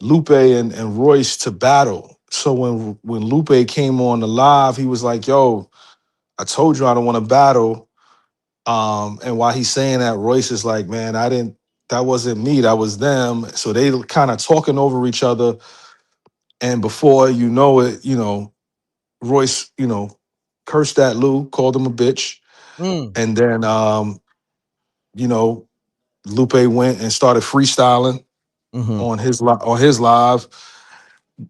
Lupe and Royce to battle. So when Lupe came on the live, he was like, yo, I told you I don't want to battle. And while he's saying that, Royce is like, man, that wasn't me, that was them. So they kind of talking over each other. And before you know it, Royce, cursed at Lou, called him a bitch. And then, Lupe went and started freestyling on his live,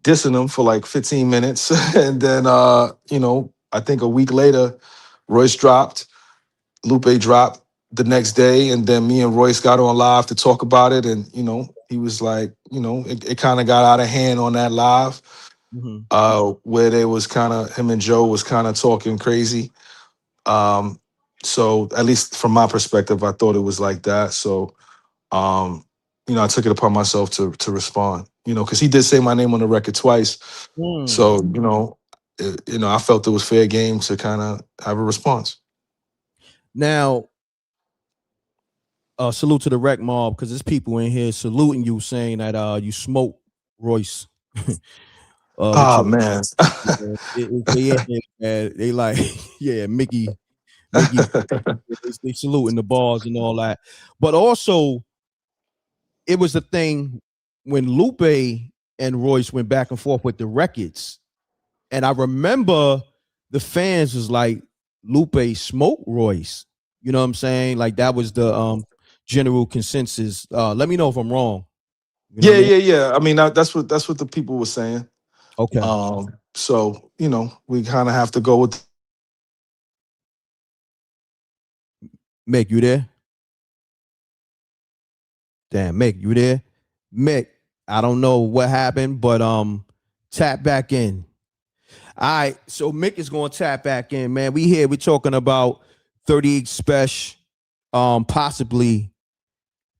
dissing him for like 15 minutes. And then, I think a week later, Royce dropped, Lupe dropped the next day. And then me and Royce got on live to talk about it. And, he was like, it kind of got out of hand on that live. where they was kind of him and Joe was kind of talking crazy. So at least from my perspective, I thought it was like that. So I took it upon myself to respond. Because he did say my name on the record twice. So I felt it was fair game to kind of have a response. Now, salute to the rec mob, because there's people in here saluting you, saying that you smoke Royce. Man. They like, yeah, Mickey, they saluting the bars and all that. But also, it was a thing when Lupe and Royce went back and forth with the records. And I remember the fans was like, Lupe smoked Royce. You know what I'm saying? Like that was the general consensus. Let me know if I'm wrong. You know yeah. I mean, that's what the people were saying. Okay. So we kind of have to go with. Mick, you there? Damn, Mick, you there? Mick, I don't know what happened, but tap back in. All right, so Mick is going to tap back in, man. We're talking about 38 Spesh, possibly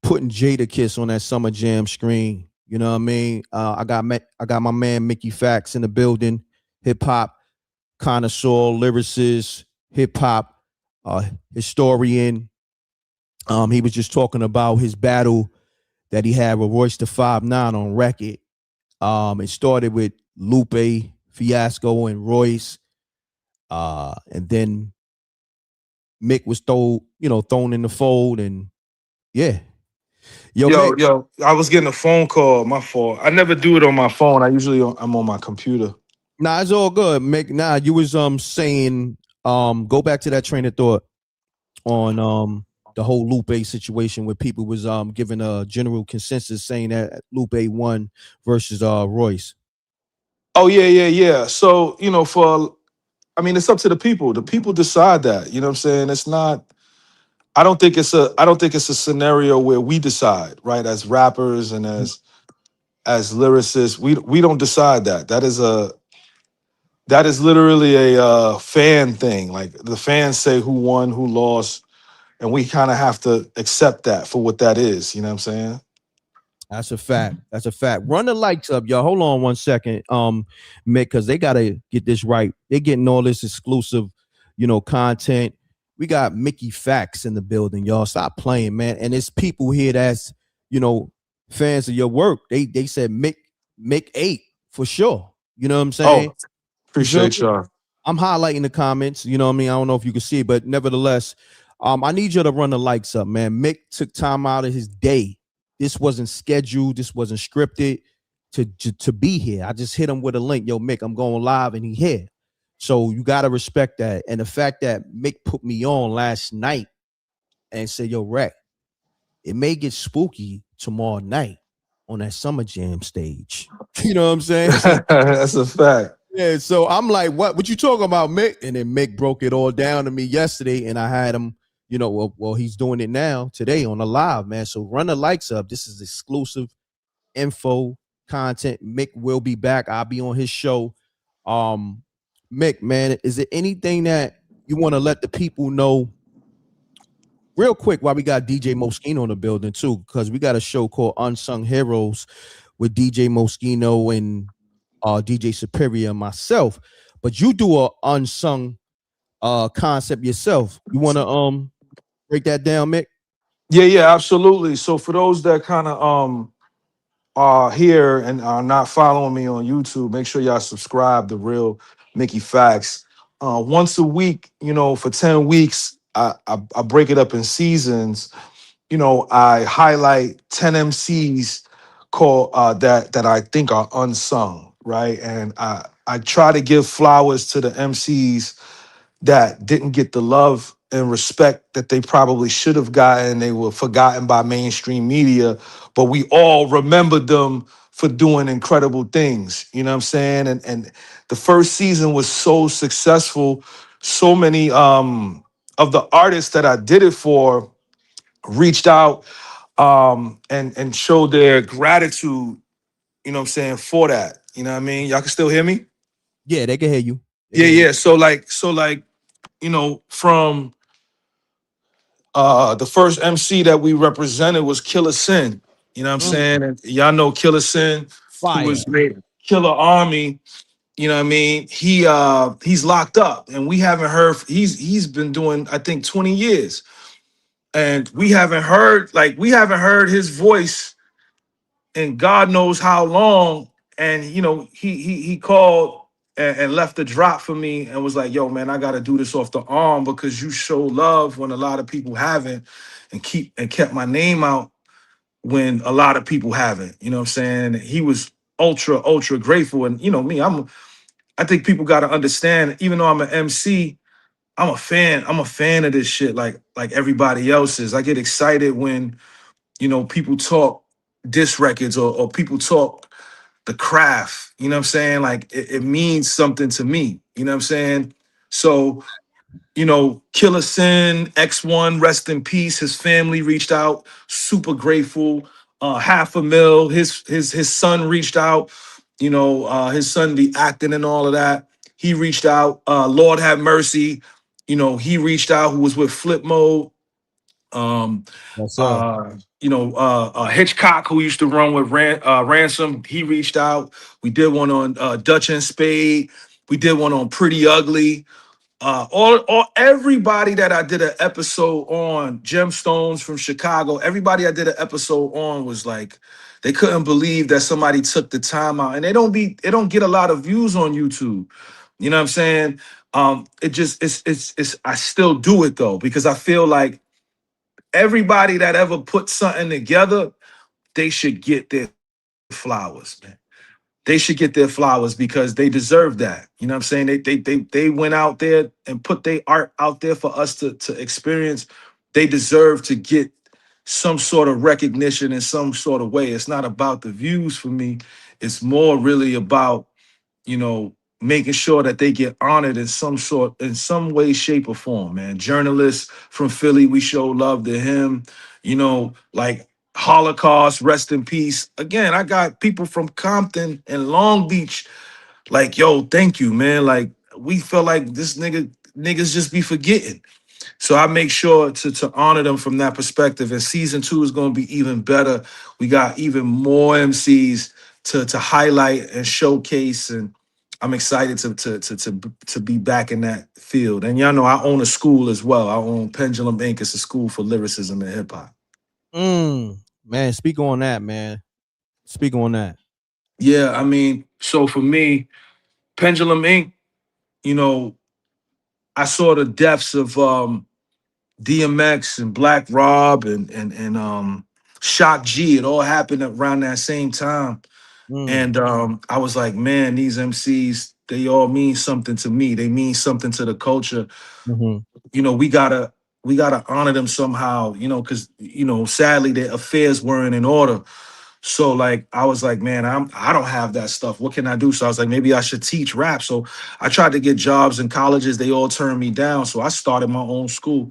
putting Jadakiss on that Summer Jam screen. You know what I mean? I got my man Mickey Factz in the building, hip hop connoisseur, lyricist, hip hop historian. He was just talking about his battle that he had with Royce the 5'9" on record. It started with Lupe, Fiasco, and Royce. And then Mick was thrown in the fold, and yeah. Yo, I was getting a phone call. My fault. I never do it on my phone. I'm on my computer. Nah, it's all good, Mick. Nah, you was saying go back to that train of thought on the whole Lupe situation where people was giving a general consensus saying that Lupe won versus Royce. Oh yeah. So it's up to the people. The people decide that. You know what I'm saying? It's not. I don't think it's a scenario where we decide, right? As rappers and as lyricists, we don't decide that. That is literally a fan thing. Like the fans say who won, who lost, and we kind of have to accept that for what that is. You know what I'm saying? That's a fact. That's a fact. Run the likes up, y'all. Hold on one second, Mick, because they gotta get this right. They're getting all this exclusive, content. We got Mickey Factz in the building, y'all. Stop playing, man. And it's people here that's, fans of your work. They said Mick 8 for sure. You know what I'm saying? Oh, appreciate y'all. I'm highlighting the comments. You know what I mean? I don't know if you can see it, but nevertheless, I need you to run the likes up, man. Mick took time out of his day. This wasn't scheduled. This wasn't scripted to be here. I just hit him with a link. Yo, Mick, I'm going live, and he here. So you got to respect that. And the fact that Mick put me on last night and said, yo, Reck, it may get spooky tomorrow night on that Summer Jam stage. You know what I'm saying? That's a fact. Yeah, so I'm like, what you talking about, Mick? And then Mick broke it all down to me yesterday, and I had him, well, he's doing it now today on the live, man. So run the likes up. This is exclusive info content. Mick will be back. I'll be on his show. Mick, man, is there anything that you want to let the people know real quick while we got DJ Moschino in the building too? Because we got a show called Unsung Heroes with DJ Moschino and DJ Superior and myself. But you do a unsung concept yourself. You want to break that down, Mick? Yeah, absolutely. So for those that kind of are here and are not following me on YouTube, make sure y'all subscribe to Real Mickey Factz. Once a week, for 10 weeks, I break it up in seasons. I highlight 10 MCs called that I think are unsung, right? And I try to give flowers to the MCs that didn't get the love and respect that they probably should have gotten. They were forgotten by mainstream media, but we all remembered them for doing incredible things. You know what I'm saying? And the first season was so successful. So many of the artists that I did it for reached out and showed their gratitude, for that. You know what I mean? Y'all can still hear me? Yeah, they can hear you. Yeah. So like, you know, from the first MC that we represented was Killer Sin. You know what I'm saying? And y'all know Killer Sin, who Fire. was made Killer Army. You know what I mean? He's locked up, and we haven't heard. He's been doing, I think, 20 years, and we haven't heard his voice in God knows how long. And you know, he called and left a drop for me and was like, "Yo, man, I got to do this off the arm because you show love when a lot of people haven't, and kept my name out when a lot of people haven't." You know what I'm saying? He was ultra grateful, and you know me, I think people got to understand, even though I'm an MC, I'm a fan. I'm a fan of this shit like everybody else is. I get excited when, you know, people talk diss records or people talk the craft. You know what I'm saying? Like it means something to me. You know what I'm saying? So, you know, Killer Sin, X1, rest in peace. His family reached out, super grateful. $500,000. His son reached out. You know, his son be acting and all of that. He reached out. Lord have mercy. You know, he reached out. Who was with Flip Mode. Um, Yes, sir. Hitchcock, who used to run with Ransom, he reached out. We did one on Dutch and Spade. We did one on Pretty Ugly. All everybody that I did an episode on, Gemstones from Chicago, everybody I did an episode on was like, they couldn't believe that somebody took the time out, and they don't get a lot of views on YouTube. You know what I'm saying? It just it's I still do it though, because I feel like everybody that ever put something together, they should get their flowers, man. They should get their flowers because they deserve that. You know what I'm saying? They went out there and put their art out there for us to experience. They deserve to get some sort of recognition in some sort of way. It's not about the views for me. It's more really about, you know, making sure that they get honored in some way, shape, or form, man. Journalists from Philly, we show love to him. You know, like Holocaust, rest in peace. Again, I got people from Compton and Long Beach, like, yo, thank you, man. Like, we feel like niggas just be forgetting. So I make sure to honor them from that perspective. And season 2 is going to be even better. We got even more MCs to highlight and showcase, and I'm excited to be back in that field. And y'all know I own a school as well. I own Pendulum Inc. It's a school for lyricism and hip hop. Man, speak on that, man. Speak on that. Yeah, I mean, so for me, Pendulum Inc., you know, I saw the deaths of DMX and Black Rob and Shock G. It all happened around that same time. And I was like, man, these MCs, they all mean something to me. They mean something to the culture. You know, we gotta honor them somehow, you know, because you know, sadly their affairs weren't in order. So like I was like, man, I don't have that stuff. What can I do? So I was like, maybe I should teach rap. So I tried to get jobs in colleges. They all turned me down. So I started my own school.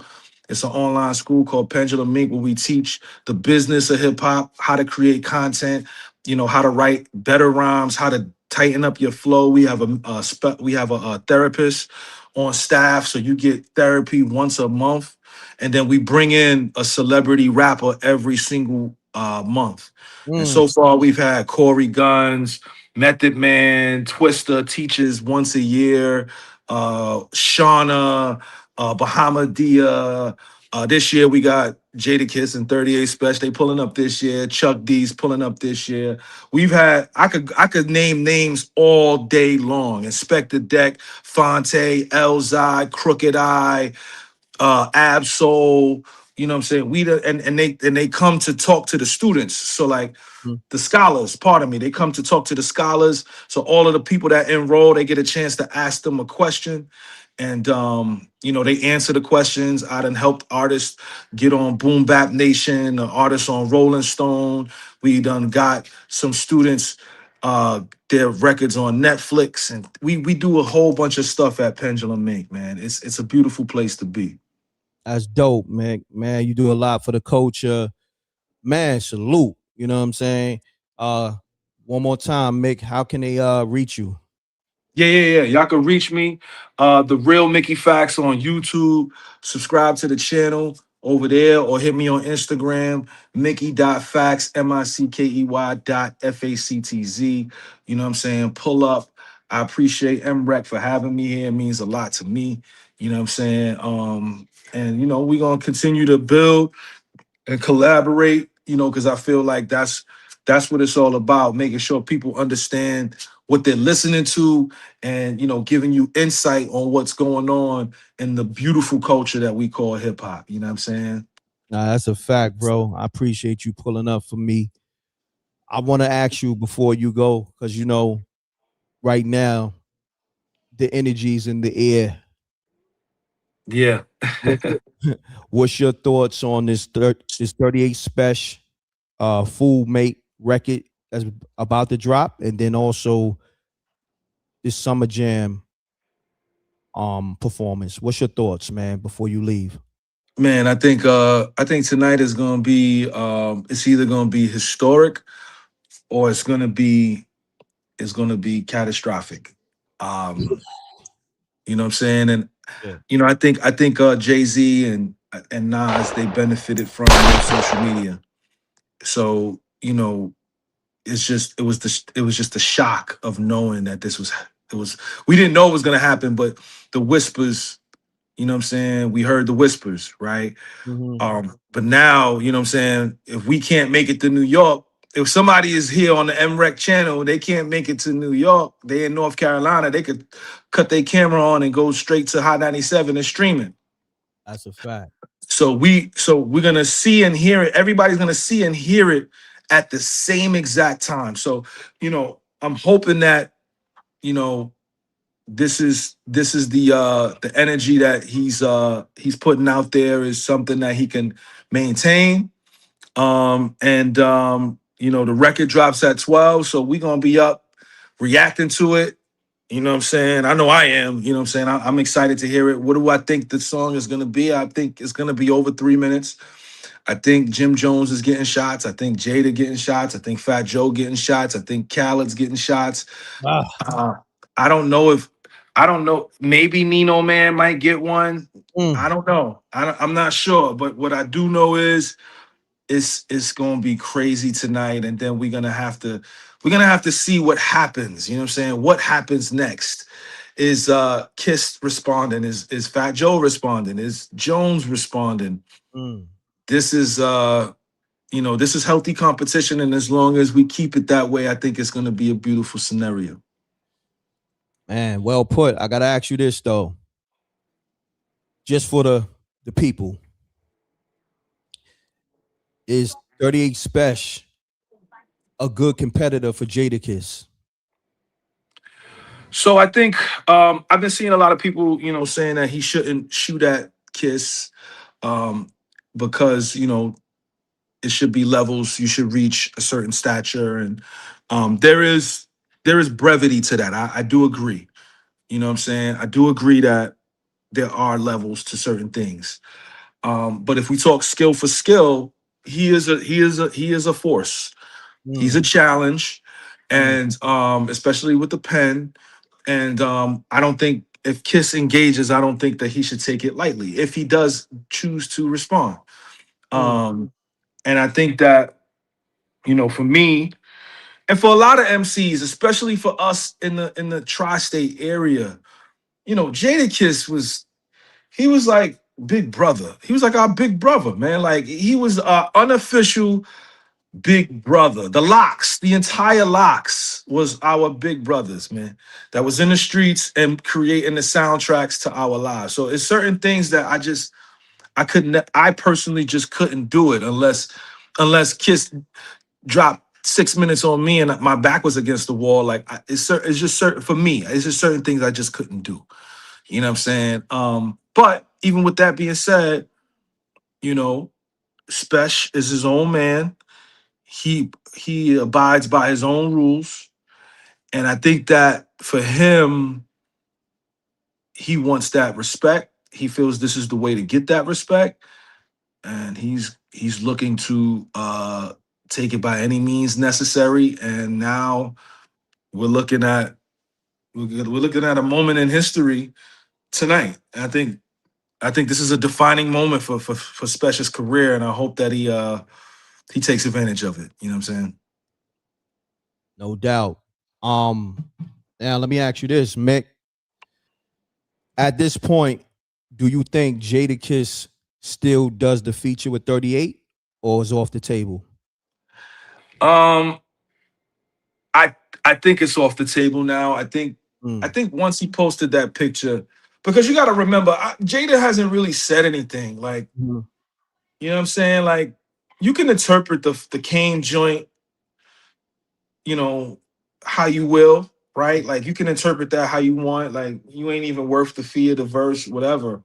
It's an online school called Pendulum Inc., where we teach the business of hip hop, how to create content, you know, how to write better rhymes, how to tighten up your flow. We have a therapist on staff, so you get therapy once a month, and then we bring in a celebrity rapper every single month. And so far, we've had Corey Guns, Method Man, Twister teaches once a year, Shauna, Bahamadia. This year we got Jadakiss and 38 Spesh. They pulling up this year. Chuck D's pulling up this year. We've had I could name names all day long. Inspector Deck, Fonte, Elzai, Crooked Eye, Absol. You know what I'm saying? And they come to talk to the students. So like the scholars, pardon me, they come to talk to the scholars. So all of the people that enroll, they get a chance to ask them a question. And you know, they answer the questions. I done helped artists get on Boom Bap Nation, artists on Rolling Stone. We done got some students their records on Netflix, and we do a whole bunch of stuff at Pendulum Inc., man. It's a beautiful place to be. That's dope, man. Man, you do a lot for the culture. Man, salute. You know what I'm saying? One more time, Mick. How can they reach you? Yeah. Y'all can reach me, the real Mickey Factz on YouTube. Subscribe to the channel over there, or hit me on Instagram, Mickey.Factz, MICKEY.FACTZ. You know what I'm saying? Pull up. I appreciate M.Reck for having me here. It means a lot to me. You know what I'm saying? And we're gonna continue to build and collaborate, because I feel like that's what it's all about, making sure people understand what they're listening to, and giving you insight on what's going on in the beautiful culture that we call hip hop. You know what I'm saying? Nah, that's a fact, bro. I appreciate you pulling up for me. I want to ask you before you go, because right now the energy's in the air. Yeah. What's what's your thoughts on this 38 Spesh Fool Mate record that's about to drop, and then also this Summer Jam performance? What's your thoughts, man, before you leave? Man, I think tonight is gonna be it's either gonna be historic, or it's gonna be catastrophic. Um, you know what I'm saying? And Yeah. I think Jay-Z and Nas, they benefited from no social media. So, it was just the shock of knowing that we didn't know it was gonna happen, but the whispers, what I'm saying? We heard the whispers, right? Mhm. But now, what I'm saying, if we can't make it to New York, if somebody is here on the M.Reck channel, they can't make it to New York, they in North Carolina, they could cut their camera on and go straight to Hot 97 and stream it. That's a fact. So we're gonna see and hear it. Everybody's gonna see and hear it at the same exact time. So, I'm hoping that, you know, this is the energy that he's putting out there is something that he can maintain. And the record drops at 12, so we're gonna be up reacting to it. You know what I'm saying? I know I am. You know what I'm saying? I'm excited to hear it. What do I think the song is gonna be? I think it's gonna be over 3 minutes. I think Jim Jones is getting shots. I think Jada getting shots. I think Fat Joe getting shots. I think Khaled's getting shots. Ah. Uh, I don't know if I don't know. Maybe Nino Man might get one. Mm. I don't know. I'm not sure. But what I do know is it's gonna be crazy tonight, and then we're gonna have to see what happens. You know what I'm saying? What happens next? Is Kiss responding? Is Fat Joe responding? Is Jones responding? Mm. This is this is healthy competition, and as long as we keep it that way, I think it's gonna be a beautiful scenario. Man, well put. I gotta ask you this though, just for the people. Is 38 Spesh a good competitor for Jadakiss? So I think I've been seeing a lot of people, saying that he shouldn't shoot at Kiss, um, because it should be levels. You should reach a certain stature, and there is brevity to that. I do agree. You know what I'm saying? I do agree that there are levels to certain things. But if we talk skill for skill, he is a force. He's a Mm. challenge, Mm. and especially with the pen. And I don't think if Kiss engages, I don't think that he should take it lightly if he does choose to respond. Mm. Um, and I think that, for me and for a lot of MCs, especially for us in the tri-state area, Jadakiss was like big brother. He was like our big brother, man. Like he was our unofficial big brother. The Locks, the entire Locks was our big brothers, man. That was in the streets and creating the soundtracks to our lives. So it's certain things that I personally just couldn't do it unless Kiss dropped 6 minutes on me and my back was against the wall. Like it's just certain for me. It's just certain things I just couldn't do. You know what I'm saying? But even with that being said, you know, Spesh is his own man. He abides by his own rules, and I think that for him, he wants that respect. He feels this is the way to get that respect, and he's looking take it by any means necessary. And now we're looking at a moment in history tonight. And I think this is a defining moment for Spesh's career, and I hope that he takes advantage of it. You know what I'm saying? No doubt. Now let me ask you this, Mick. At this point, do you think Jadakiss still does the feature with 38 or is off the table? Um, I I think it's off the table now. I Mm. think once he posted that picture, because you got to remember, Jada hasn't really said anything. Like, Mhm. you know what I'm saying? Like, you can interpret the Kane joint, you know, how you will, right? Like, you can interpret that how you want. Like, you ain't even worth the fee of the verse, whatever.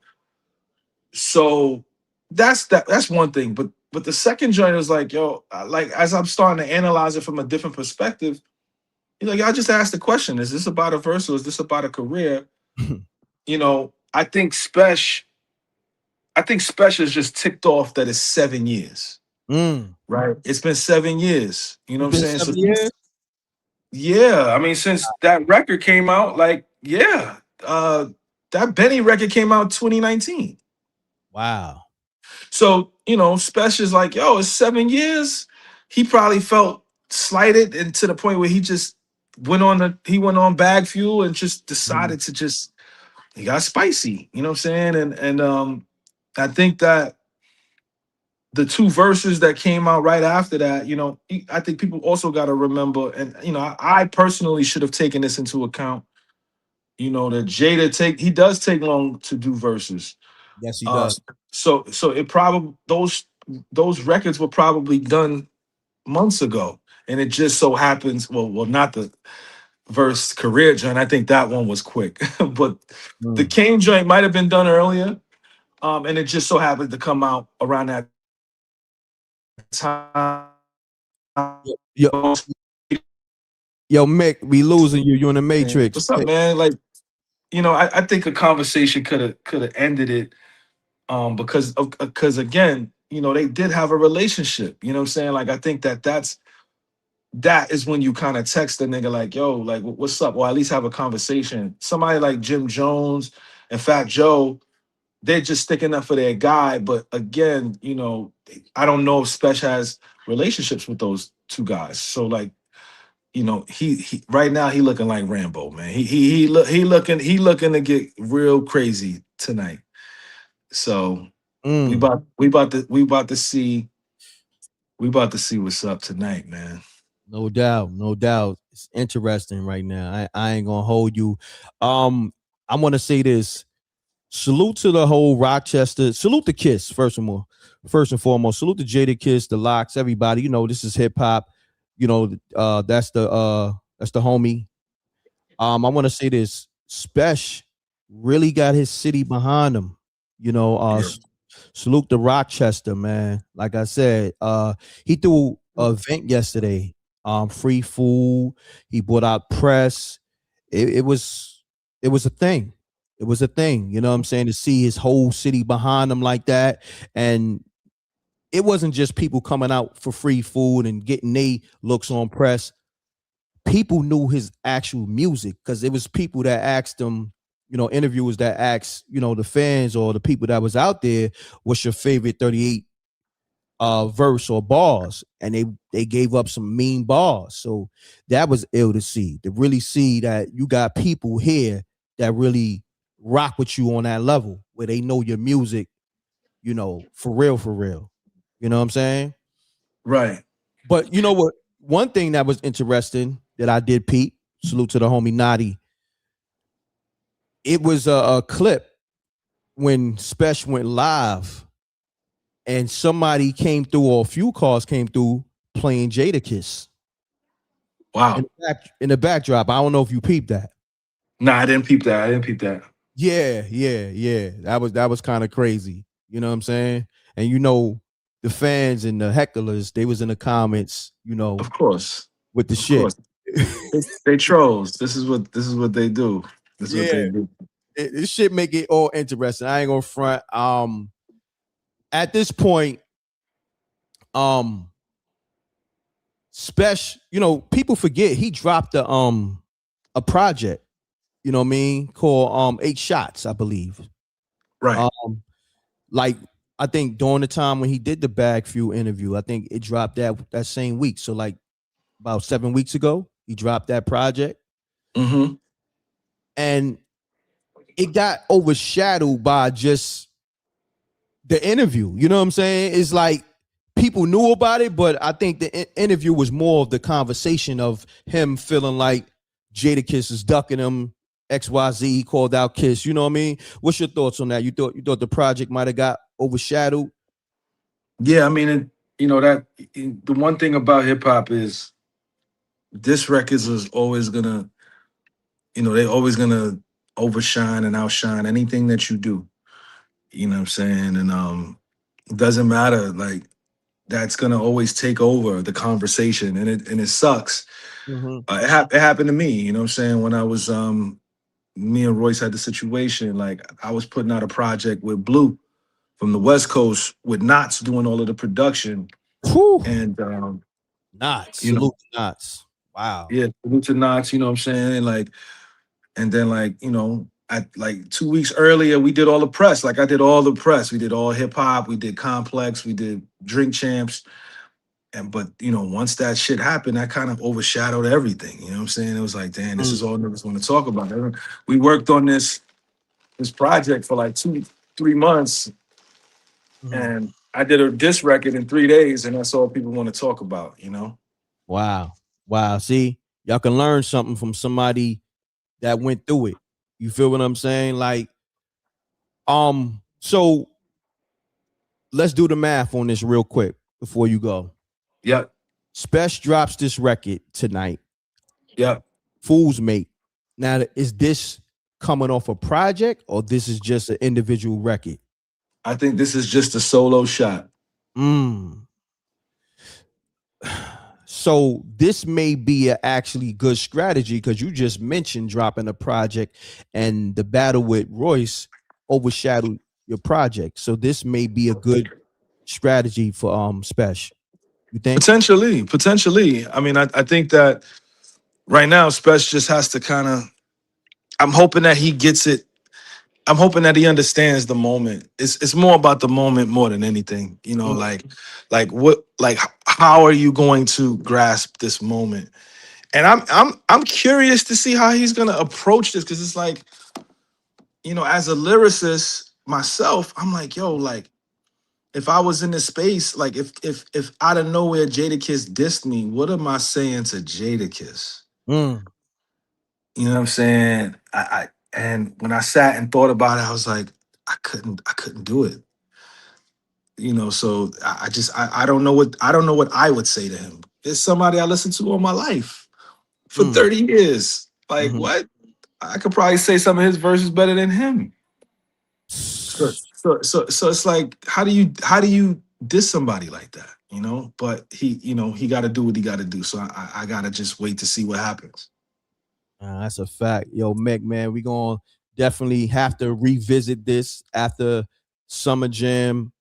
So that's one thing. But the second joint is like, yo, like as I'm starting to analyze it from a different perspective, you know, y'all just asked the question: is this about a verse or is this about a career? You know, I think Spesh is just ticked off that it's 7 years. Mm. Right. It's been 7 years. You know It's what I'm been saying? So 7 years? yeah, I mean, since that record came out, like, yeah, that Benny record came out 2019. Wow. So, you know, Spesh is like, yo, it's 7 years. He probably felt slighted and to the point where he went on Bag Fuel and just Mhm. decided to just he got spicy. You know what I'm saying? And I think that the two verses that came out right after that, you know, I think people also got to remember, and you know, I personally should have taken this into account. You know, that he does take long to do verses. Yes, he Uh, does. so it probably those records were probably done months ago, and it just so happens, well, not the verse career joint. I think that one was quick, but the Mm. Kane joint might have been done earlier, and it just so happened to come out around that time. Yo, yo, Mick, we losing you. You in the Matrix. What's up, man? Like, you know, I think a conversation could have ended it, because again, you know, they did have a relationship. You know what I'm saying? Like, I think that is when you kind of text a nigga like, yo, like, what's up? Or at least have a conversation. Somebody like Jim Jones and Fat Joe, they're just sticking up for their guy. But again, you know, I don't know if Spesh has relationships with those two guys. So like, you know, he right now he looking like Rambo, man. He looking to get real crazy tonight. So Mm. we about to see what's up tonight, man. No doubt, no doubt. It's interesting right now. I ain't gonna hold you. I want to say this. Salute to the whole Rochester. Salute the Kiss first and foremost. Salute to Jadakiss, the Locks, everybody. You know this is hip hop. You know, that's the homie. I want to say this. Spesh really got his city behind him. You know, Yeah. salute to Rochester, man. Like I said, he threw an event yesterday. Free food. He brought out press. It was a thing. It was a thing. You know what I'm saying? To see his whole city behind him like that, and it wasn't just people coming out for free food and getting they looks on press. People knew his actual music because it was people that asked him, you know, interviewers that asked, you know, the fans or the people that was out there, what's your favorite 38 verse or bars? And they gave up some mean bars. So that was ill to see, to really see that you got people here that really rock with you on that level where they know your music, you know, for real, for real. You know what I'm saying? Right. But you know what? One thing that was interesting that I did, Pete, salute to the homie Nadi. It was a clip when Spesh went live and somebody came through, or a few cars came through playing Jadakiss Wow. in the backdrop. I don't know if you peeped that. Nah, I didn't peep that. I didn't peep that. Yeah. That was kind of crazy. You know what I'm saying? And you know, the fans and the hecklers, they was in the comments, you know, Of course. with the Of shit. course. They trolls. This is what they do. This is what they Yeah, do. it should make it all interesting. I ain't gonna front. At this point, um, Spesh, you know, people forget he dropped a project, you know what I mean, called 8 Shots, I believe. Right. Like I think during the time when he did the Bag Fuel interview, I think it dropped that same week. So like about 7 weeks ago, he dropped that project. Mm-hmm. And it got overshadowed by just the interview. You know what I'm saying? It's like people knew about it, but I think the interview was more of the conversation of him feeling like Jadakiss is ducking him. XYZ, he called out Kiss. You know what I mean? What's your thoughts on that? You thought the project might have got overshadowed? Yeah, I mean, the one thing about hip hop is this records is always gonna, they're always gonna overshine and outshine anything that you do. You know what I'm saying? And it doesn't matter, like that's gonna always take over the conversation, and it sucks. Mm-hmm. It happened to me. You know what I'm saying? When I was me and Royce had the situation. Like I was putting out a project with Blue from the West Coast with Knots doing all of the production, Whew. and Knots, you know, salute to Knots. Wow. yeah, salute to Knots. You know what I'm saying? Like, and then like 2 weeks earlier, we did all the press. Like I did all the press. We did all hip hop. We did Complex. We did Drink Champs. But once that shit happened, that kind of overshadowed everything. You know what I'm saying? It was like, damn, this is all niggas want to talk about. We worked on this project for like 2-3 months, and I did a diss record in 3 days, and that's all people want to talk about. Wow. See, y'all can learn something from somebody that went through it. You feel what I'm saying? Like, so let's do the math on this real quick before you go. Yep. Spesh drops this record tonight. Yep. Fool's Mate. Now, is this coming off a project or this is just an individual record? I think this is just a solo shot. So this may be a actually good strategy because you just mentioned dropping a project and the battle with Royce overshadowed your project. So this may be a good strategy for Spesh. You think? Potentially. I mean, I think that right now, Spesh just has to kind of. I'm hoping that he gets it. I'm hoping that he understands the moment. It's more about the moment more than anything. Like how are you going to grasp this moment? And I'm curious to see how he's gonna approach this, because it's like, as a lyricist myself, I'm like, yo, like if I was in this space, like if out of nowhere Jadakiss dissed me, what am I saying to Jadakiss? You know what I'm saying? And when I sat and thought about it, I was like, I couldn't do it. So I don't know what I would say to him. It's somebody I listened to all my life for 30 years. Like what? I could probably say some of his verses better than him. So it's like, how do you diss somebody like that? But he got to do what he got to do. So I got to just wait to see what happens. That's a fact. Yo, M.Reck, man, we gonna definitely have to revisit this after Summer Jam,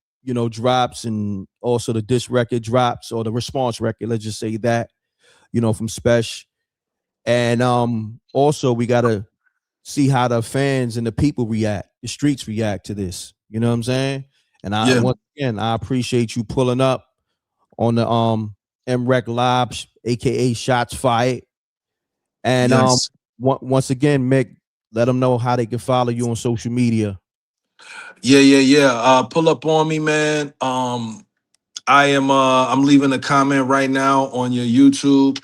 drops, and also the diss record drops, or the response record, let's just say that, from Spesh. And also we gotta see how the fans and the people react, the streets react to this. You know what I'm saying? And once again, I appreciate you pulling up on the M.Reck Live, aka Shots Fired. And yes. Once again, M.Reck, let them know how they can follow you on social media. Yeah. Pull up on me, man. I'm leaving a comment right now on your YouTube.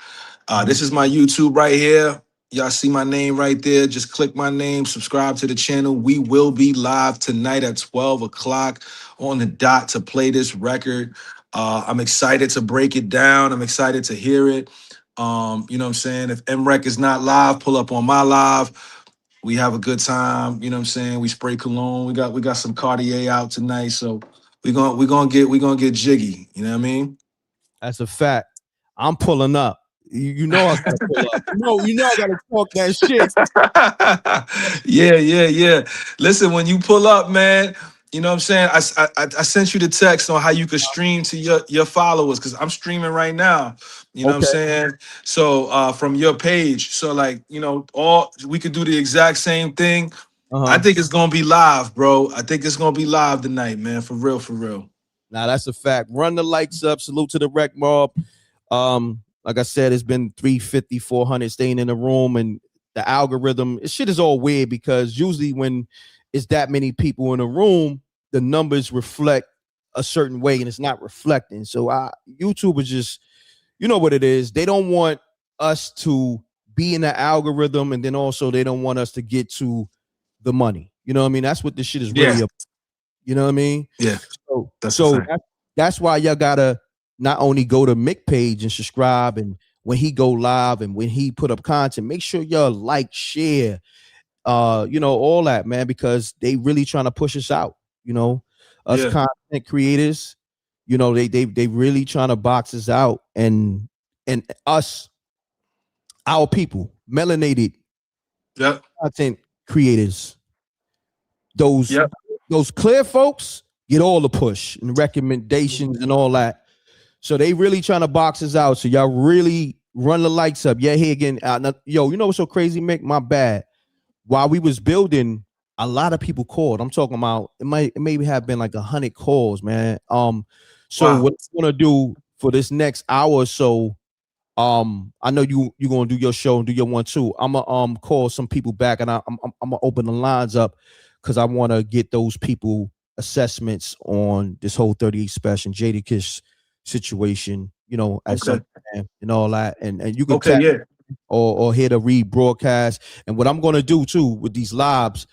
This is my YouTube right here. Y'all see my name right there. Just click my name, subscribe to the channel. We will be live tonight at 12 o'clock on the dot to play this record. I'm excited to break it down. I'm excited to hear it. You know what I'm saying? If M.Reck is not live, pull up on my live. We have a good time. You know what I'm saying? We spray cologne. We got some Cartier out tonight. So we're gonna get jiggy. You know what I mean? That's a fact. I'm pulling up. You know I gotta pull up. You know I gotta talk that shit. Yeah. Listen, when you pull up, man, You know what I'm saying? I sent you the text on how you could stream to your followers because I'm streaming right now. You know what I'm Okay. saying? So from your page. So like, you know, all we could do the exact same thing. I think it's gonna be live, bro. I think it's gonna be live tonight, man. For real, for real. Now that's a fact. Run the likes up. Salute to the rec mob. Like I said, it's been 350, 400 staying in the room, and the algorithm, shit is all weird because usually when it's that many people in a room, the numbers reflect a certain way, and it's not reflecting. So YouTube is just, you know what it is. They don't want us to be in the algorithm, and then also they don't want us to get to the money. You know what I mean? That's what this shit is really about. You know what I mean? Yeah. So that's why y'all gotta not only go to Mick page and subscribe, and when he go live and when he put up content, make sure y'all like, share, you know, all that, man, because they really trying to push us out. You know, us content creators, you know, they really trying to box us out, and us, our people, melanated content creators, those clear folks get all the push and recommendations and all that. So they really trying to box us out. So y'all really run the lights up. Yeah, here again. Yo, you know what's so crazy, Mick? My bad. While we was building, a lot of people called. I'm talking about it maybe have been like 100 calls, man. So what I'm gonna do for this next hour or so, I know you gonna do your show and do your one too. I'm gonna call some people back, and I'm gonna open the lines up because I want to get those people assessments on this whole 38 Spesh and Jadakiss situation, you know, at some time and all that, and you can tap or hit a rebroadcast. And what I'm gonna do too with these lives,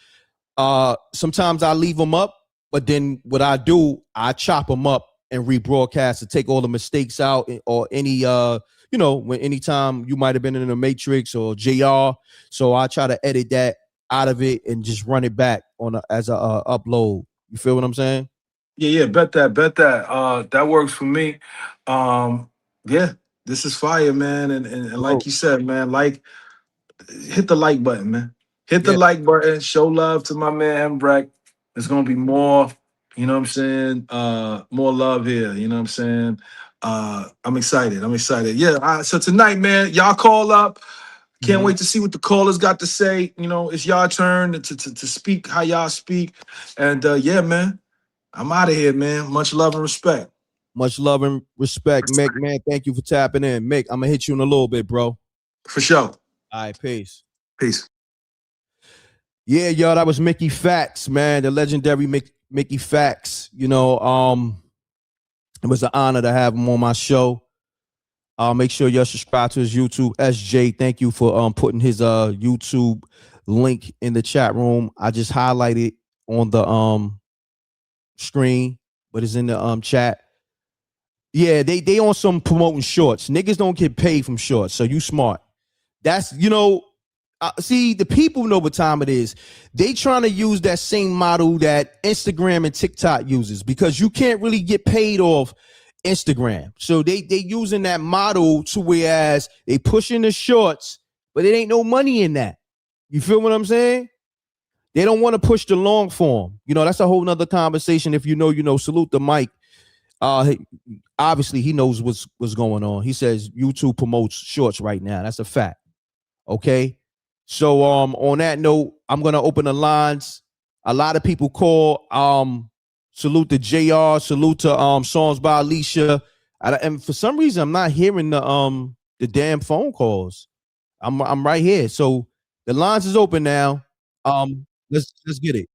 sometimes I leave them up, but then what I do, I chop them up and rebroadcast to take all the mistakes out, or any you know, when anytime you might have been in the Matrix or JR. So I try to edit that out of it and just run it back on as a upload. You feel what I'm saying? Yeah, bet that. That works for me. Yeah, this is fire, man. And like you said, man, like, hit the like button, man. Hit the like button. Show love to my man M.Reck. There's gonna be more, you know what I'm saying? More love here, you know what I'm saying? I'm excited. Yeah, so tonight, man, y'all call up. Can't wait to see what the callers got to say. You know, it's y'all turn to speak how y'all speak. And yeah, man, I'm out of here, man. Much love and respect. Much love and respect, Mick, man. Thank you for tapping in. Mick, I'm gonna hit you in a little bit, bro. For sure. All right, peace. Peace. Yeah, yo, that was Mickey Factz, man, the legendary Mickey Factz. You know, it was an honor to have him on my show. Make sure y'all subscribe to his YouTube. SJ, thank you for putting his YouTube link in the chat room. I just highlighted on the screen, but it's in the chat. Yeah, they on some promoting shorts. Niggas don't get paid from shorts, so you smart. That's, you know, see, the people know what time it is. They trying to use that same model that Instagram and TikTok uses, because you can't really get paid off Instagram. So they using that model to whereas they pushing the shorts, but it ain't no money in that. You feel what I'm saying? They don't want to push the long form. You know, that's a whole nother conversation. If you know, you know. Salute the mic. Obviously he knows what's going on. He says YouTube promotes shorts right now. That's a fact. Okay. So on that note, I'm gonna open the lines. A lot of people call. Salute to JR, salute to Songs by Alicia. And for some reason I'm not hearing the damn phone calls. I'm right here. So the lines is open now. Let's get it.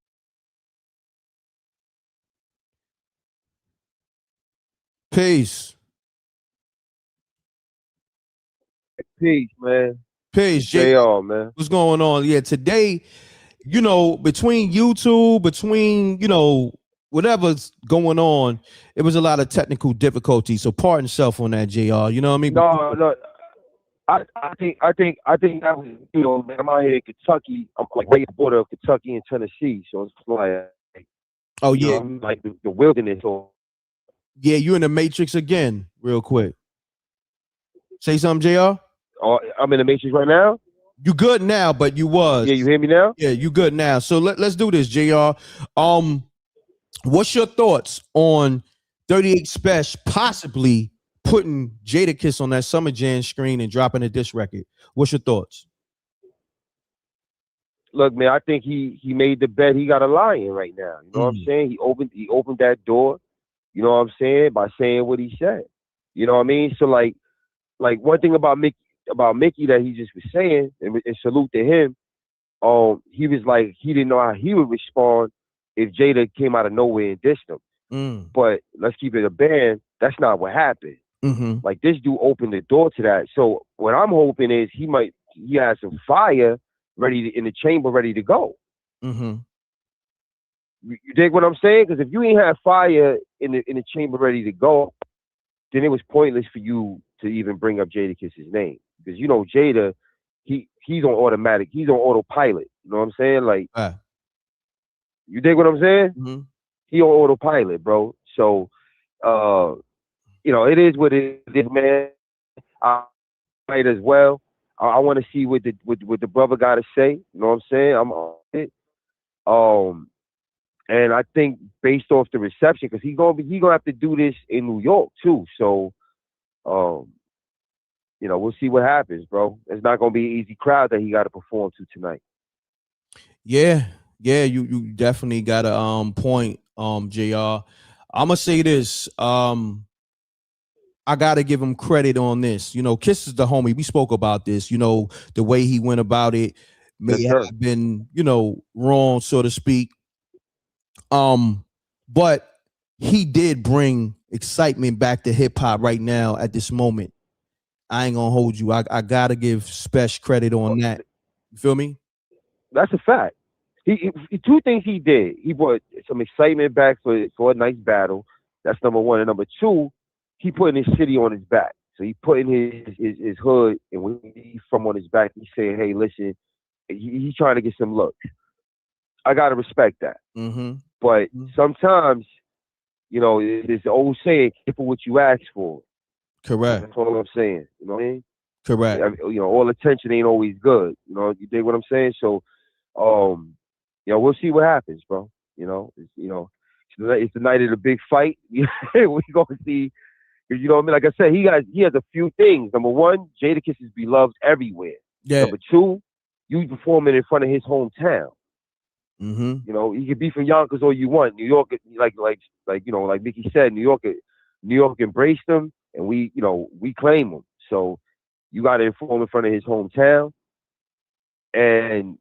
Peace. Peace, man. Peace, JR, man. What's going on? Yeah, today, you know, between YouTube, you know, whatever's going on, it was a lot of technical difficulties. So pardon self on that, JR. You know what I mean? No. I think that was, you know, man, I'm out here in Kentucky. I'm like right at the border of Kentucky and Tennessee. So it's like, oh yeah, know, I'm like the wilderness. Or yeah, you in the Matrix again, real quick. Say something, JR. Oh, I'm in the Matrix right now. You good now, but you was. Yeah, you hear me now? Yeah, you good now. So let's do this, JR. What's your thoughts on 38 Spesh possibly putting Jadakiss on that Summer Jam screen and dropping a diss record? What's your thoughts? Look, man, I think he made the bet he got a lie in right now. You know what I'm saying? He opened that door, you know what I'm saying, by saying what he said. You know what I mean? So like one thing about Mickey that he just was saying, and salute to him, he was like, he didn't know how he would respond if Jada came out of nowhere and dissed him. But let's keep it a band. That's not what happened. Like, this dude opened the door to that. So what I'm hoping is he has some fire in the chamber, ready to go. You dig what I'm saying? Because if you ain't have fire in the chamber ready to go, then it was pointless for you to even bring up Jadakiss's name. Because you know Jada, he's on automatic, he's on autopilot. You know what I'm saying? Like, you dig what I'm saying? He on autopilot, bro. So, you know, it is what it is, man. I might as well. I want to see what the brother got to say. You know what I'm saying? I'm on it. And I think based off the reception, because he's gonna have to do this in New York too. So, you know, we'll see what happens, bro. It's not gonna be an easy crowd that he got to perform to tonight. Yeah, you definitely got a point, JR. I'm gonna say this. I gotta give him credit on this. You know, Kiss is the homie. We spoke about this. You know, the way he went about it may have been, you know, wrong, so to speak. But he did bring excitement back to hip hop right now at this moment. I ain't gonna hold you. I gotta give Spesh credit on that. You feel me? That's a fact. He two things he did. He brought some excitement back for a nice battle. That's number one. And number two, he putting his city on his back. So he putting his hood and when he's from on his back, he's saying, hey, listen, he's trying to get some looks. I gotta respect that. But sometimes, you know, it's the old saying, careful what you ask for. Correct. That's all I'm saying. You know what I mean? Correct. I mean, you know, all attention ain't always good. You know, you dig what I'm saying? So, you know, we'll see what happens, bro. You know, it's the night of the big fight. We gonna see. You know what I mean? Like I said, he has a few things. Number one, Jadakiss is beloved everywhere. Yeah. Number two, you performing in front of his hometown. You know, he could be from Yonkers all you want. New York, like you know, like Mickey said, New York embraced him, and we claim him. So you got to perform in front of his hometown, and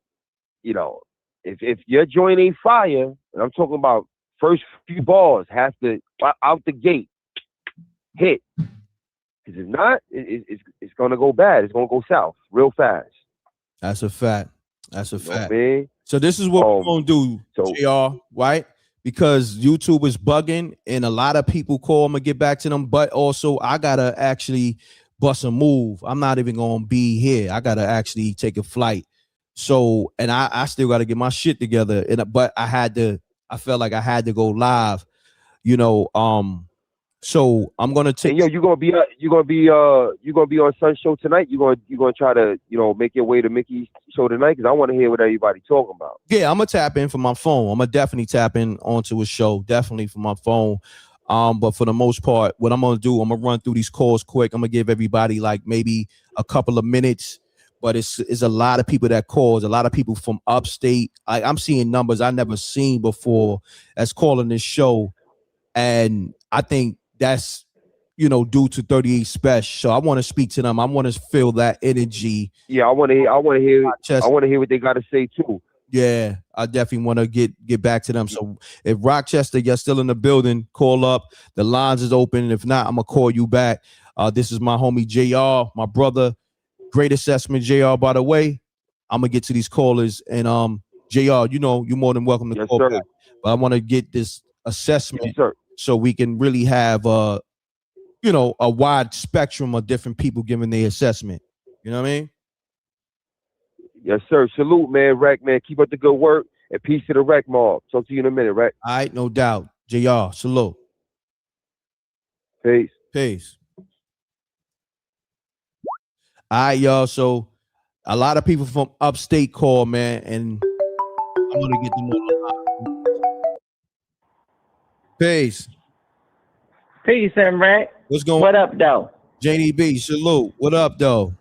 you know, if your joint ain't fire, and I'm talking about first few bars have to out the gate hit, because if not, it's gonna go bad. It's gonna go south real fast. That's a fact. That's a fact. Man. So this is what we're gonna do, JR, right? Because YouTube is bugging and a lot of people call. I'm gonna get back to them, but also I gotta actually bust a move. I'm not even gonna be here. I gotta actually take a flight. So, and I still gotta get my shit together. But I felt like I had to go live, you know. So I'm gonna take. And yo, you gonna be on Sun's show tonight? You gonna try to, you know, make your way to Mickey's show tonight? Because I want to hear what everybody talking about. Yeah, I'm gonna tap in for my phone. I'm gonna definitely tap in onto a show, definitely for my phone. But for the most part, what I'm gonna do, I'm gonna run through these calls quick. I'm gonna give everybody like maybe a couple of minutes. But it's a lot of people that calls, a lot of people from upstate. I'm seeing numbers I never seen before that's calling this show, and I think that's, you know, due to 38 Spesh. So I want to speak to them. I want to feel that energy. Yeah, I want to hear what they got to say too. Yeah, I definitely want to get back to them. So if Rochester, you're still in the building, call up. The lines is open. If not, I'm gonna call you back. This is my homie JR, my brother. Great assessment, JR. By the way, I'm gonna get to these callers, and JR, you know, you're more than welcome to call back. But I want to get this assessment so we can really have you know, a wide spectrum of different people giving their assessment. You know what I mean? Yes, sir. Salute, man. Reck, man. Keep up the good work, and peace to the Reck mob. Talk to you in a minute, Reck. All right, no doubt. JR, salute. Peace. Peace. All right, y'all. So a lot of people from upstate call, man, and I'm gonna get them on the line. Peace. Peace, M.Reck. What's going on? What up, though? JDB, salute. What up, though?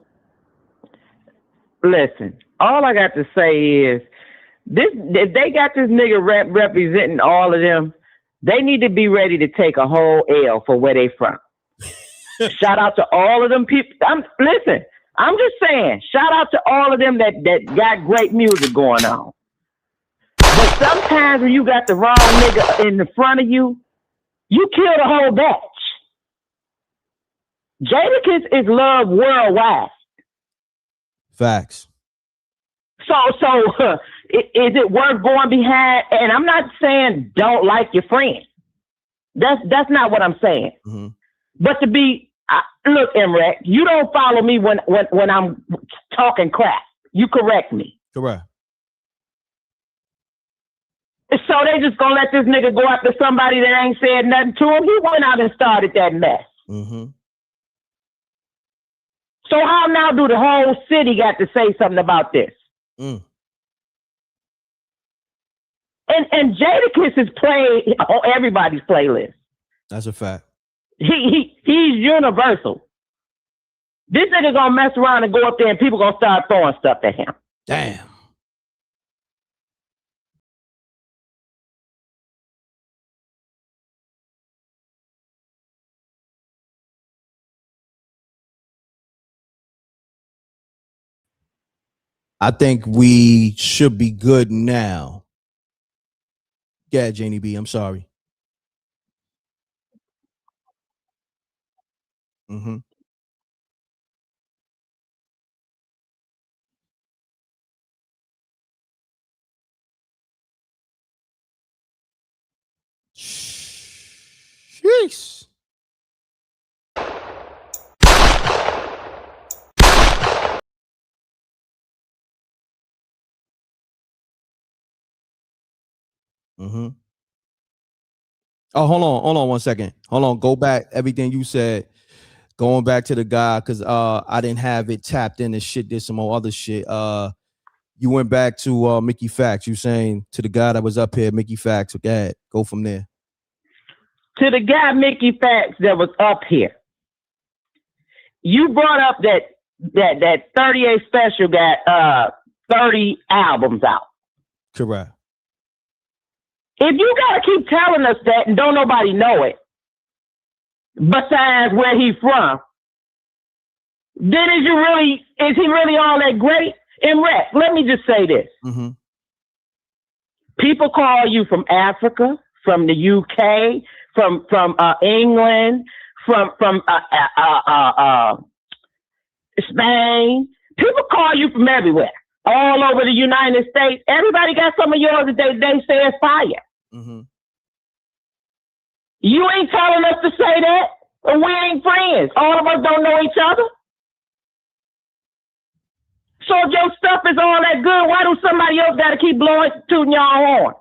Listen, all I got to say is, if they got this nigga representing all of them, they need to be ready to take a whole L for where they from. Shout out to all of them people. Listen, I'm just saying, shout out to all of them that got great music going on. But sometimes when you got the wrong nigga in the front of you, you kill the whole batch. Jadakiss is loved worldwide. Facts. So is it worth going behind? And I'm not saying don't like your friend. That's not what I'm saying. Mm-hmm. But to be, look, M.Reck, you don't follow me when I'm talking crap. You correct me. Correct. So they just gonna let this nigga go after somebody that ain't said nothing to him? He went out and started that mess. Mm-hmm. So how now do the whole city got to say something about this? Mm. And Jadakiss is played on everybody's playlist. That's a fact. He's universal. This nigga gonna mess around and go up there and people gonna start throwing stuff at him. Damn. I think we should be good now. Yeah, Janie B, I'm sorry. Mm-hmm. Jeez. Mm-hmm. Oh, hold on 1 second. Hold on. Go back. Everything you said. Going back to the guy, because I didn't have it tapped in and shit. Did some more other shit. You went back to Mickey Factz. You saying to the guy that was up here, Mickey Factz. Go ahead. Go from there. To the guy Mickey Factz that was up here. You brought up that 38 Special got 30 albums out. Correct. If you gotta keep telling us that and don't nobody know it, besides where he's from, then is he really all that great? M.Reck, let me just say this. Mm-hmm. People call you from Africa, from the UK, from England, from Spain. People call you from everywhere, all over the United States. Everybody got some of yours that they say is fire. Mm-hmm. You ain't telling us to say that, and we ain't friends. All of us don't know each other. So if your stuff is all that good, why do somebody else got to keep tooting your horn?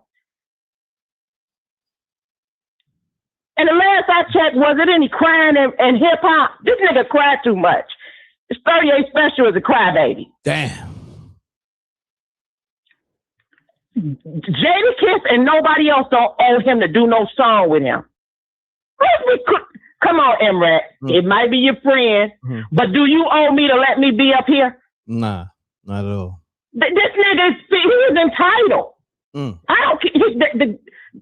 And the last I checked, was it any crying in hip hop? This nigga cried too much. This 38 Special is a crybaby. Damn. Jadakiss and nobody else don't owe him to do no song with him. Come on, M.Reck. Mm. It might be your friend, but do you owe me to let me be up here? Nah, not at all. This nigga, he is entitled. Mm. I don't care.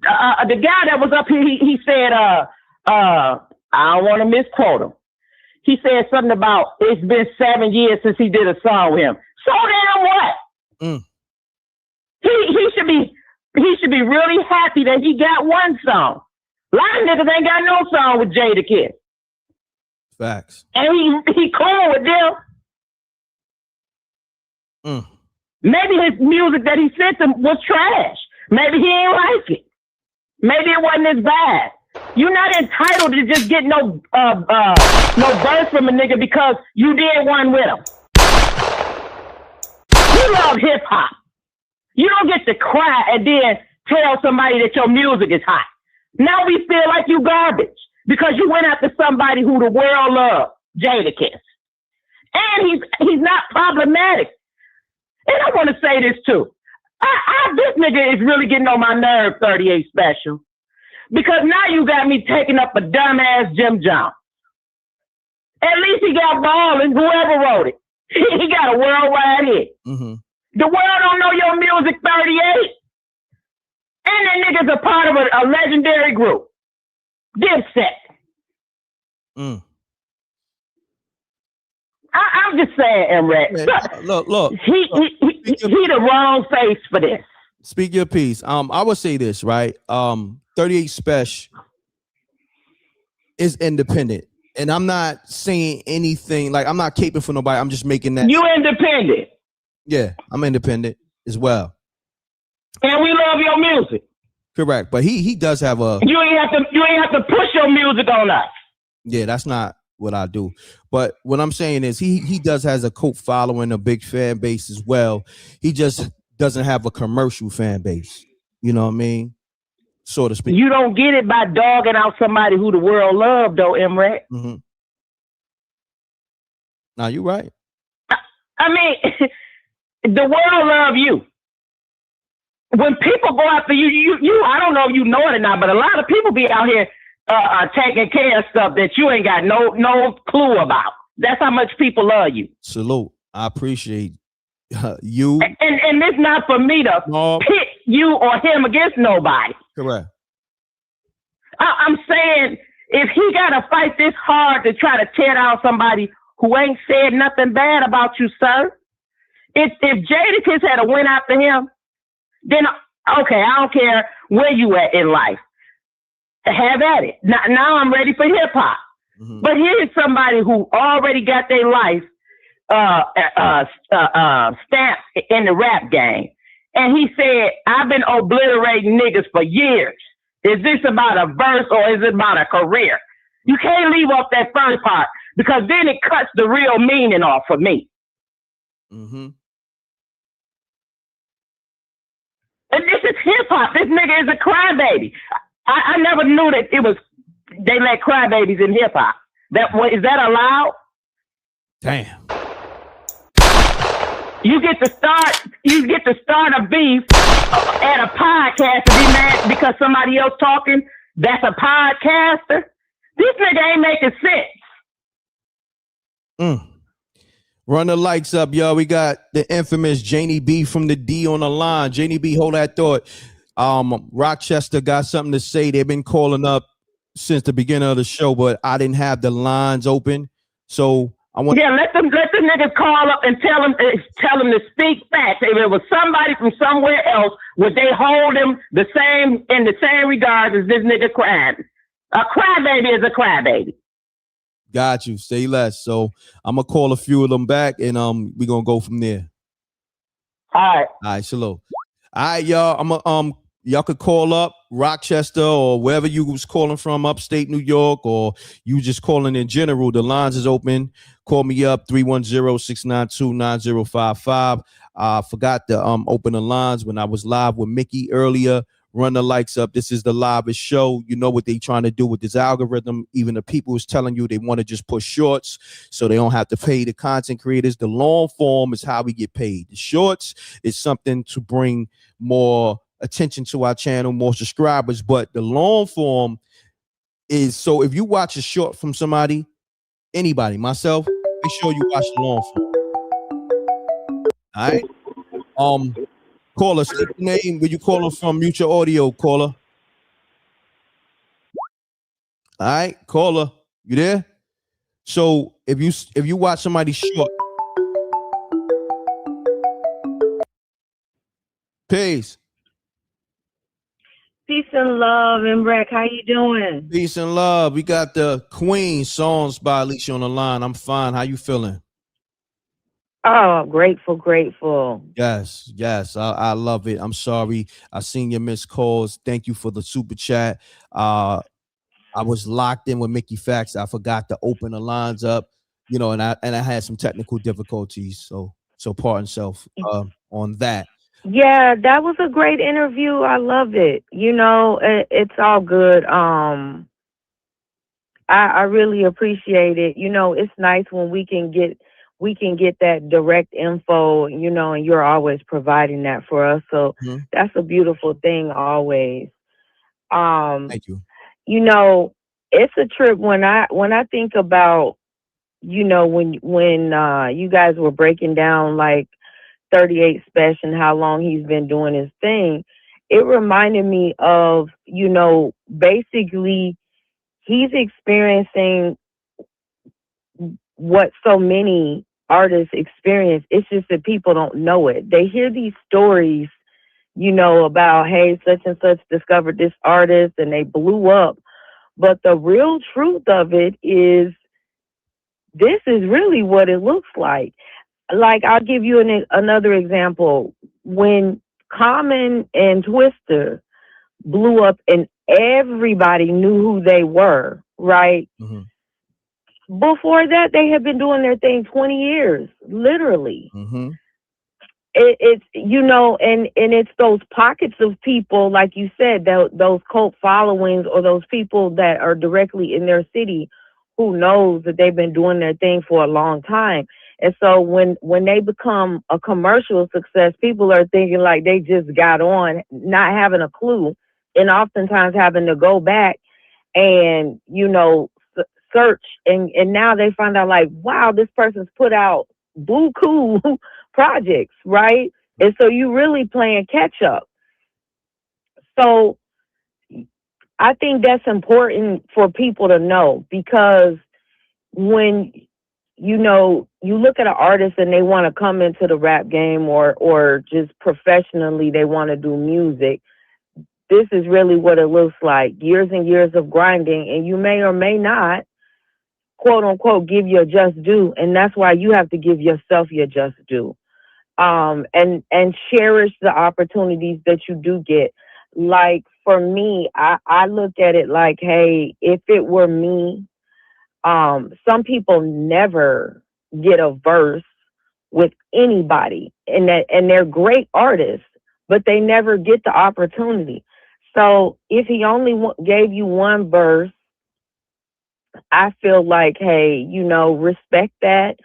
The guy that was up here, he said, I don't want to misquote him. He said something about it's been 7 years since he did a song with him. So then what? Mm. He should be really happy that he got one song. A lot of niggas ain't got no song with Jadakiss. Facts. And he cool with them. Mm. Maybe his music that he sent them was trash. Maybe he ain't like it. Maybe it wasn't as bad. You're not entitled to just get no verse from a nigga because you did one with him. You love hip hop. You don't get to cry and then tell somebody that your music is hot. Now we feel like you garbage because you went after somebody who the world loves, Jadakiss. And he's not problematic. And I want to say this too. This nigga is really getting on my nerve, 38 Special. Because now you got me taking up a dumbass Jim Jones. At least he got Ballin', whoever wrote it. He got a worldwide hit. Mm-hmm. The world don't know your music 38. And that nigga's a part of a legendary group. Dipset. Mm. I'm just saying, M.Reck. Look. He the wrong face for this. Speak your piece. I would say this, right? 38 Spesh is independent. And I'm not saying anything, like I'm not caping for nobody. I'm just making that. You independent. Yeah, I'm independent as well. And we love your music. Correct. But he does have a You ain't have to push your music on us. Yeah, that's not what I do. But what I'm saying is he has a cult following, a big fan base as well. He just doesn't have a commercial fan base. You know what I mean? So to speak. You don't get it by dogging out somebody who the world loved, though, M.Reck. Mm-hmm. Now you're right. I mean, the world love you. When people go after you, I don't know if you know it or not, but a lot of people be out here taking care of stuff that you ain't got no clue about. That's how much people love you. Salute. I appreciate you. And it's not for me to pit you or him against nobody. Correct. I'm saying if he got to fight this hard to try to tear down somebody who ain't said nothing bad about you, sir, if Jadakiss had went after him, then okay, I don't care where you at in life. Have at it. Now I'm ready for hip hop. Mm-hmm. But here's somebody who already got their life stamped in the rap game. And he said, I've been obliterating niggas for years. Is this about a verse or is it about a career? You can't leave off that first part because then it cuts the real meaning off for me. Mm-hmm. And this is hip hop. This nigga is a crybaby. I never knew that they let crybabies in hip hop. Is that allowed? Damn. You get to start a beef at a podcast and be mad because somebody else talking. That's a podcaster. This nigga ain't making sense. Run the lights up, y'all. We got the infamous Janie B from the D on the line. Janie B, hold that thought. Rochester got something to say. They've been calling up since the beginning of the show, but I didn't have the lines open. So I want let the niggas call up and tell them to speak facts. If it was somebody from somewhere else, would they hold him in the same regards as this nigga crying? A crybaby is a crybaby. Got you. Say less. So I'm gonna call a few of them back, and we're gonna go from there. All right. Shalom. All right, y'all. Y'all could call up Rochester or wherever you was calling from, upstate New York, or you just calling in general. The lines is open. Call me up 310-692-9055. I forgot to open the lines when I was live with Mickey earlier. Run the lights up. This is the livest show. You know what they trying to do with this algorithm. Even the people is telling you they want to just push shorts so they don't have to pay the content creators. The long form is how we get paid. The shorts is something to bring more attention to our channel, more subscribers. But the long form is so if you watch a short from somebody, anybody, myself, make sure you watch the long form. All right. Caller, state your name. Where you calling from? Mute your audio, caller. All right, caller, you there? So if you watch somebody short, peace. Peace and love, M.Reck. How you doing? Peace and love. We got the Queen songs by Alicia on the line. I'm fine. How you feeling? Oh, grateful. Yes. I love it. I'm sorry. I seen your missed calls. Thank you for the super chat. I was locked in with Mickey Factz. I forgot to open the lines up, and I had some technical difficulties. So pardon self on that. Yeah, that was a great interview. I love it. It's all good. I really appreciate it. It's nice when we can get that direct info, and you're always providing that for us. So that's a beautiful thing always. Thank you. You know, it's a trip when I think about, you know, when you guys were breaking down like 38 Spesh and how long he's been doing his thing. It reminded me of, you know, basically he's experiencing what so many artists experience. It's just that people don't know it. They hear these stories, you know, about, hey, such and such discovered this artist and they blew up. But the real truth of it is this is really what it looks like. Like, I'll give you another example. When Common and Twister blew up and everybody knew who they were, right? Mm-hmm. Before that, they had been doing their thing 20 years, literally. Mm-hmm. It's, you know, and it's those pockets of people, like you said, those cult followings or those people that are directly in their city who knows that they've been doing their thing for a long time. And so when they become a commercial success, people are thinking like they just got on, not having a clue, and oftentimes having to go back and, you know, search. And now they find out like, wow, this person's put out buku projects, right? And so you really playing catch up. So I think that's important for people to know, because when, you know, you look at an artist and they want to come into the rap game or just professionally they want to do music, this is really what it looks like. Years and years of grinding, and you may or may not, quote unquote, give your just due. And that's why you have to give yourself your just due. And cherish the opportunities that you do get. Like for me, I look at it like, hey, if it were me, some people never get a verse with anybody, and they're great artists, but they never get the opportunity. So if he only gave you one verse, I feel like, hey, you know, respect that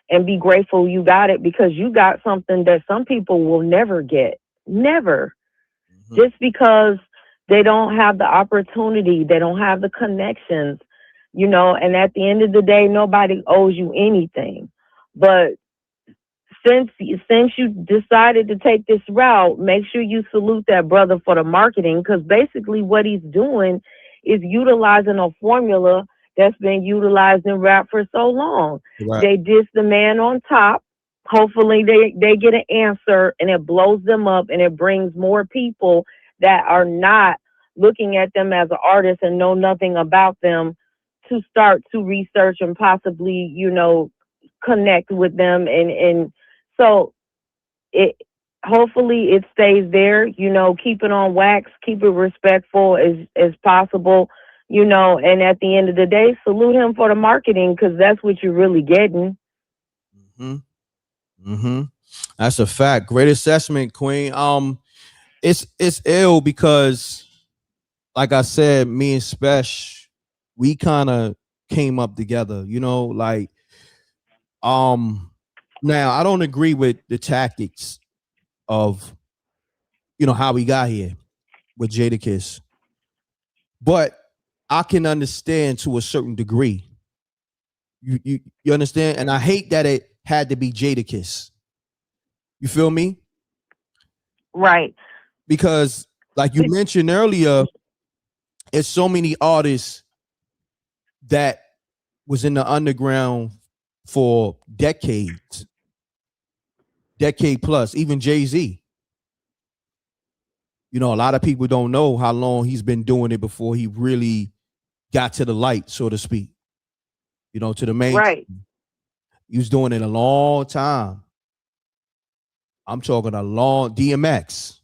and be grateful you got it, because you got something that some people will never get. Never. Mm-hmm. Just because they don't have the opportunity, they don't have the connections, you know, and at the end of the day, nobody owes you anything. But since you decided to take this route, make sure you salute that brother for the marketing, because basically what he's doing is utilizing a formula that's been utilized in rap for so long. Right. They diss the man on top. Hopefully they get an answer and it blows them up, and it brings more people that are not looking at them as an artist and know nothing about them to start to research and possibly, you know, connect with them. And so hopefully it stays there, you know, keep it on wax, keep it respectful as possible. You know, and at the end of the day, salute him for the marketing, because that's what you're really getting. Mm-hmm. Mm-hmm. That's a fact. Great assessment, Queen. It's ill because, like I said, me and Spesh, we kind of came up together. You know, like, now I don't agree with the tactics of, you know, how we got here with Jadakiss, but I can understand to a certain degree. You understand? And I hate that it had to be Jadakiss. You feel me? Right. Because like you mentioned earlier, it's so many artists that was in the underground for decades, decade plus, even Jay-Z. You know, a lot of people don't know how long he's been doing it before he really got to the light, so to speak. You know, to the main. Right. He was doing it a long time. I'm talking a long DMX.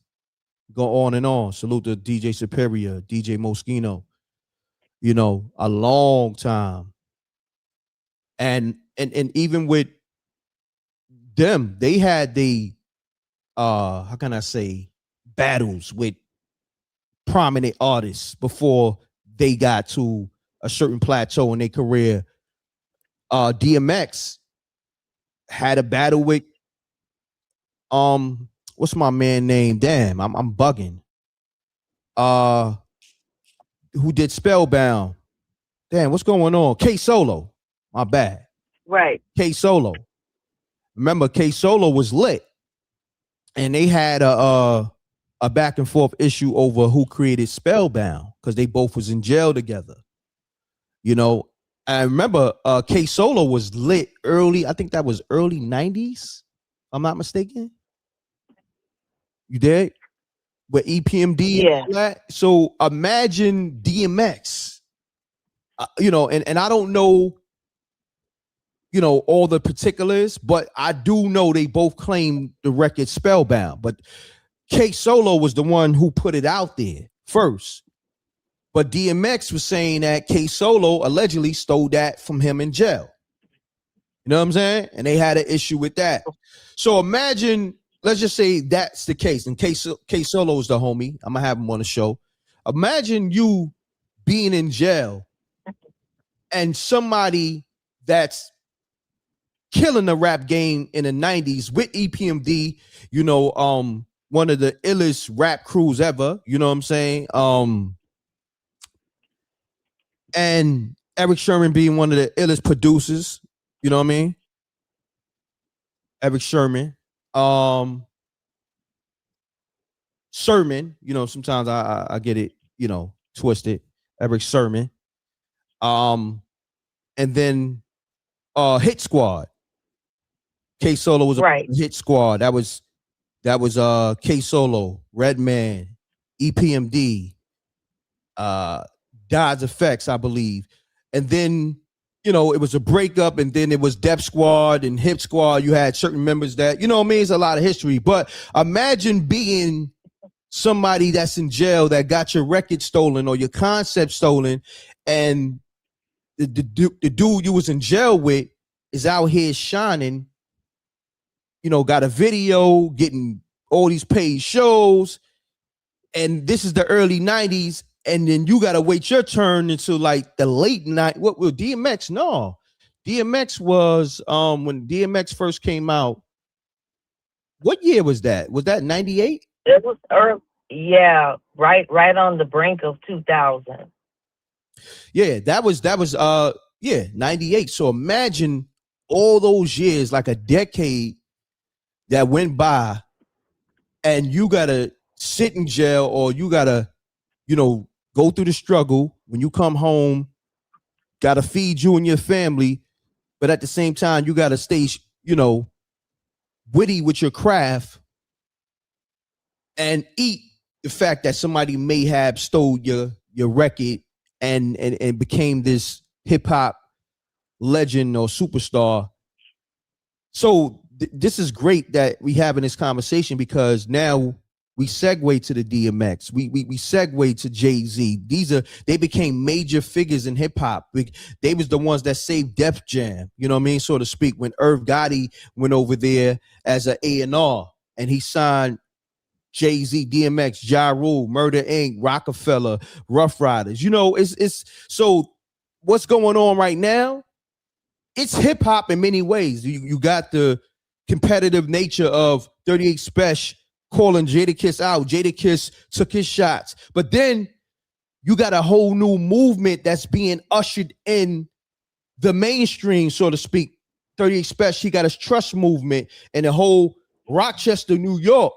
Go on and on. Salute to DJ Superior, DJ Moschino. You know, a long time. And even with them, they had the how can I say, battles with prominent artists before they got to a certain plateau in their career. DMX had a battle with what's my man name? Damn, I'm bugging. who did Spellbound. Damn, what's going on? K Solo. My bad. Right. K Solo. Remember, K Solo was lit, and they had a back and forth issue over who created Spellbound because they both was in jail together. You know, I remember K Solo was lit early. I think that was early 90s. If I'm not mistaken. You did? With EPMD and all that. So imagine DMX. You know, and I don't know, you know, all the particulars, but I do know they both claimed the record Spellbound. But K Solo was the one who put it out there first. But DMX was saying that K Solo allegedly stole that from him in jail. You know what I'm saying? And they had an issue with that. So imagine, let's just say that's the case. And K Solo is the homie. I'm going to have him on the show. Imagine you being in jail and somebody that's killing the rap game in the 90s with EPMD, you know, one of the illest rap crews ever, you know what I'm saying? And Eric Sherman being one of the illest producers, you know what I mean? Eric Sherman. Sermon, you know, sometimes I get it, you know, twisted. Eric Sermon. And then Hit Squad. K Solo was a Hit Squad. That was K Solo, Redman, EPMD, Dodge Effects, I believe. And then, you know, it was a breakup, and then it was Dep Squad and Hip Squad. You had certain members that, you know what I mean? It's a lot of history. But imagine being somebody that's in jail that got your record stolen or your concept stolen, and the dude you was in jail with is out here shining, you know, got a video, getting all these paid shows, and this is the early 90s, and then you gotta wait your turn until like the late night. What will DMX? No, DMX was when DMX first came out. What year was that? Was that 98? It was early, yeah, right on the brink of 2000. Yeah, that was 98. So imagine all those years, like a decade that went by, and you gotta sit in jail, or you gotta, you know, go through the struggle. When you come home, gotta feed you and your family, but at the same time, you gotta stay, you know, witty with your craft and eat the fact that somebody may have stole your record and became this hip hop legend or superstar. So this is great that we having this conversation, because now we segue to the DMX. We segue to Jay-Z. They became major figures in hip hop. They was the ones that saved Def Jam, you know what I mean, so to speak, when Irv Gotti went over there as an A&R and he signed Jay-Z, DMX, Ja Rule, Murder Inc., Rockefeller, Rough Riders. You know, it's so what's going on right now? It's hip hop in many ways. You got the competitive nature of 38 Spesh calling Jadakiss out. Jadakiss took his shots. But then you got a whole new movement that's being ushered in the mainstream, so to speak. 38 Spesh, he got his trust movement and the whole Rochester, New York.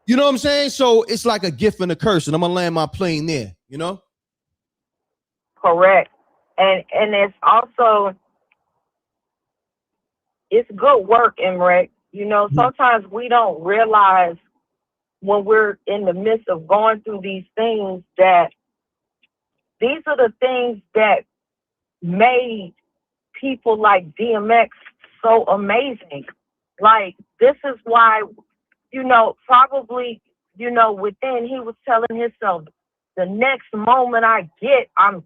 You know what I'm saying? So it's like a gift and a curse, and I'm gonna land my plane there, you know? Correct. And it's also, it's good work, M.Reck. You know, sometimes we don't realize when we're in the midst of going through these things that these are the things that made people like DMX so amazing. Like, this is why, you know, probably, you know, within, he was telling himself, the next moment I get, I'm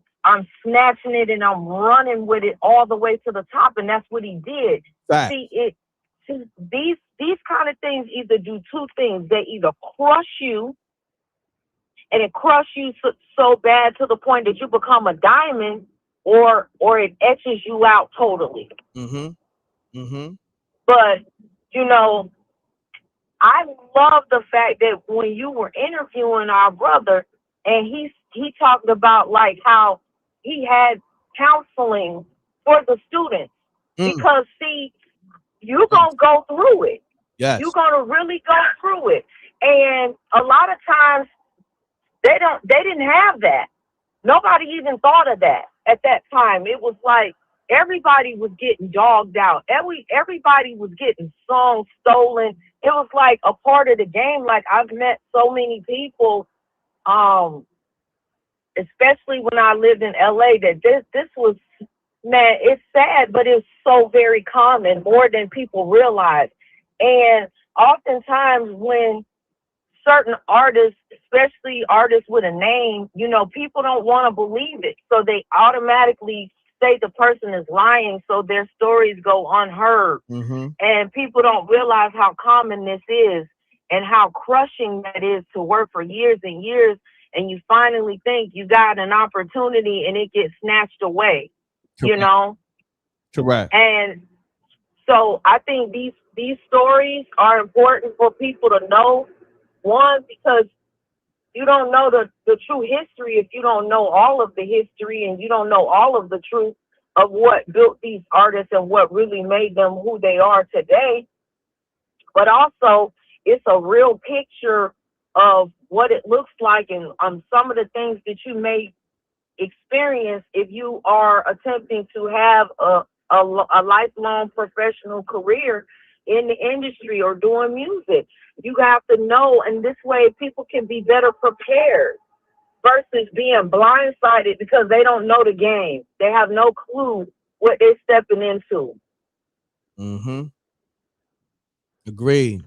snatching it and I'm running with it all the way to the top. And that's what he did. Right. These kind of things either do two things. They either crush you, and it crush you so bad to the point that you become a diamond, or it etches you out totally. But, you know, I love the fact that when you were interviewing our brother, and he he talked about like how he had counseling for the students because see, you're gonna go through it. Yes. You're gonna really go through it. And a lot of times they didn't have that. Nobody even thought of that at that time. It was like everybody was getting dogged out. Everybody was getting songs stolen. It was like a part of the game. Like I've met so many people, especially when I lived in LA, that this was, man, it's sad, but it's so very common, more than people realize. And oftentimes when certain artists, especially artists with a name, you know, people don't want to believe it. So they automatically say the person is lying, so their stories go unheard. And people don't realize how common this is and how crushing that is to work for years and years, and you finally think you got an opportunity and it gets snatched away. You know? Correct. And so I think these stories are important for people to know. One, because you don't know the true history if you don't know all of the history and you don't know all of the truth of what built these artists and what really made them who they are today. But also, it's a real picture of what it looks like and some of the things that you may experience if you are attempting to have a lifelong professional career in the industry or doing music. You have to know, and this way people can be better prepared versus being blindsided because they don't know the game. They have no clue what they're stepping into. Agreed.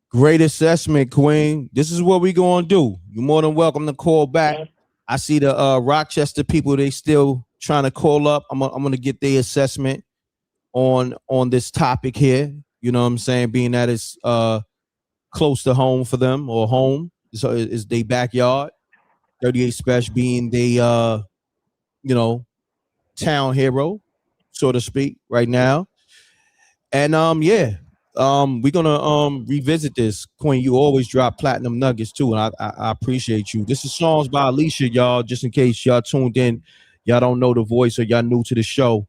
Great assessment, Queen. This is what we gonna do. You're more than welcome to call back. I see the Rochester people, they still trying to call up. I'm gonna get their assessment on this topic here. You know what I'm saying? Being that it's close to home for them, or home, so it's their backyard. 38 Spesh being the you know, town hero, so to speak, right now. And we're gonna revisit this. Queen, you always drop platinum nuggets too, and I appreciate you. This is songs by Alicia, y'all, just in case y'all tuned in, y'all don't know the voice or y'all new to the show.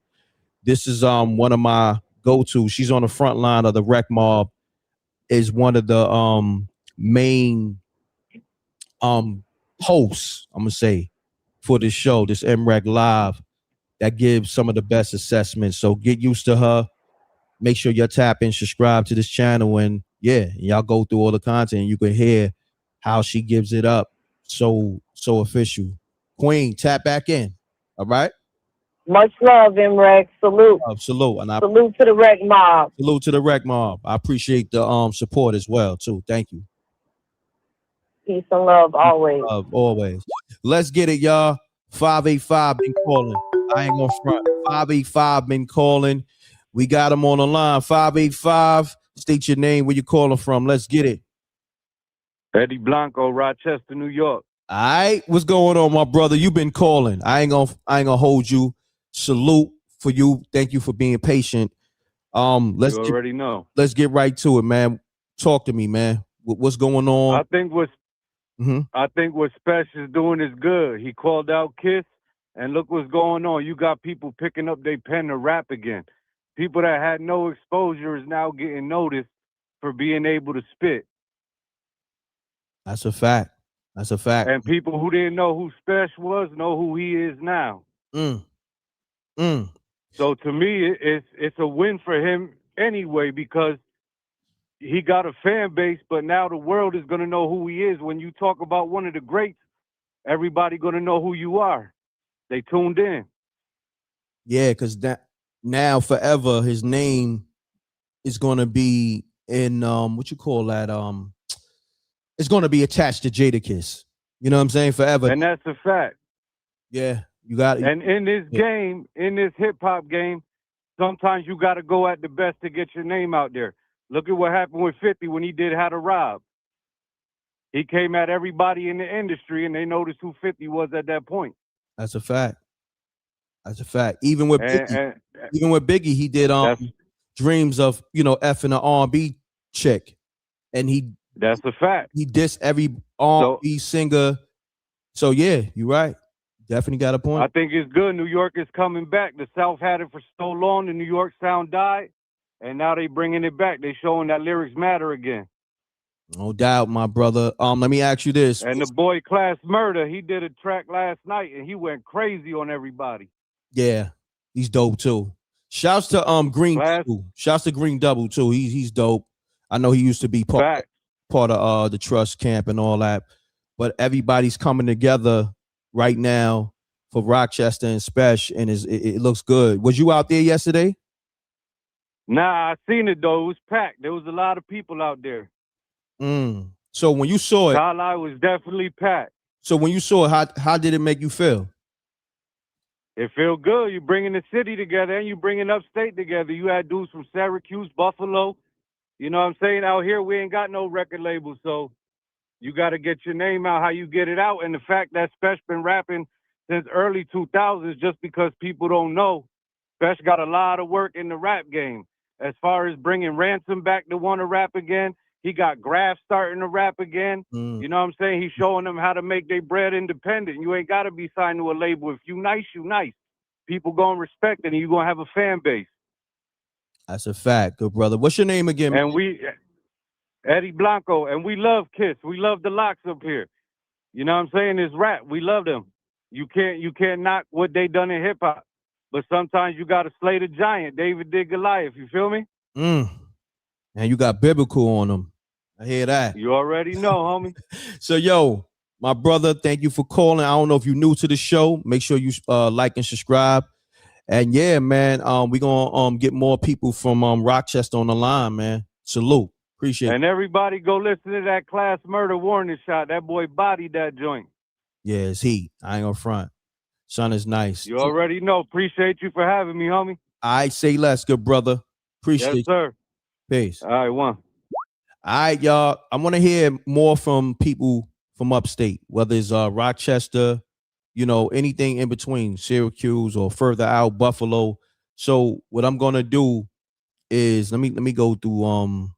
This is one of my go-to. She's on the front line of the Rec Mob, is one of the main hosts, I'm gonna say, for this show, this M.Reck Live, that gives some of the best assessments. So get used to her. Make sure you tap in, subscribe to this channel, and y'all go through all the content and you can hear how she gives it up. So official. Queen, tap back in. All right. Much love, M.Reck. Salute. Salute. And salute to the Rec Mob. Salute to the Rec Mob. I appreciate the support as well too. Thank you. Peace and love always. Always. Let's get it, y'all. 585 been calling. I ain't gonna front. 585 been calling. We got him on the line. 585. State your name, where you calling from. Let's get it. Eddie Blanco, Rochester, New York. All right, what's going on, my brother? You've been calling. I ain't gonna hold you. Salute for you. Thank you for being patient. Let's get right to it, man. Talk to me, man. What's going on? I think what Spesh is doing is good. He called out Kiss, and look what's going on. You got people picking up their pen to rap again. People that had no exposure is now getting noticed for being able to spit. That's a fact. That's a fact. And people who didn't know who Spesh was know who he is now. So to me, it's a win for him anyway, because he got a fan base, but now the world is going to know who he is. When you talk about one of the greats, everybody going to know who you are. They tuned in. Yeah, because that now forever his name is going to be in what you call that, it's going to be attached to Jadakiss. You know what I'm saying? Forever. And that's a fact. Yeah, you got it. And in this game, in this hip-hop game, sometimes you got to go at the best to get your name out there. Look at what happened with 50 when he did How to Rob. He came at everybody in the industry, and they noticed who 50 was at that point. That's a fact. That's a fact. Even with Biggie, he did Dreams of, effing an R&B chick, and that's a fact. He dissed every R&B singer So yeah, you're right. Definitely got a point. I think it's good. New York is coming back. The South had it for so long. The New York sound died, and now they bringing it back. They showing that lyrics matter again. No doubt, my brother. Let me ask you this. And the boy Class Murder, he did a track last night, and he went crazy on everybody. Yeah, he's dope too. Shouts to Green Double. Shouts to Green Double too. He's dope. I know he used to be part of the Trust Camp and all that. But everybody's coming together right now for Rochester and Spesh, and it looks good. Was you out there yesterday? Nah, I seen it though. It was packed. There was a lot of people out there. So when you saw it, Kala was definitely packed. So when you saw it, how did it make you feel? It felt good. You bringing the city together and you bringing upstate together. You had dudes from Syracuse, Buffalo. You know what I'm saying? Out here, we ain't got no record label, so you got to get your name out how you get it out. And the fact that Spesh been rapping since early 2000s, just because people don't know, Spesh got a lot of work in the rap game. As far as bringing Ransom back to want to rap again, he got Graf starting to rap again. You know what I'm saying? He's showing them how to make their bread independent. You ain't got to be signed to a label. If you nice, you nice. People going to respect it, and you going to have a fan base. That's a fact, good brother. What's your name again? And Eddie Blanco, and we love Kiss. We love the Locks up here. You know what I'm saying? It's rap. We love them. You can't knock what they done in hip hop. But sometimes you got to slay the giant. David did Goliath. You feel me? And you got biblical on them. I hear that. You already know, homie. So, yo, my brother, thank you for calling. I don't know if you're new to the show. Make sure you like and subscribe. And yeah, man, we're gonna get more people from Rochester on the line, man. Salute. Appreciate it. And everybody go listen to that Class Murder warning shot. That boy bodied that joint. Yeah, it's heat. I ain't gonna front. Son is nice. You already know. Appreciate you for having me, homie. I say less, good brother. Appreciate yes, sir. Peace. All right, one. All right, y'all. I want to hear more from people from upstate, whether it's Rochester, you know, anything in between, Syracuse or further out, Buffalo. So what I'm gonna do is let me go through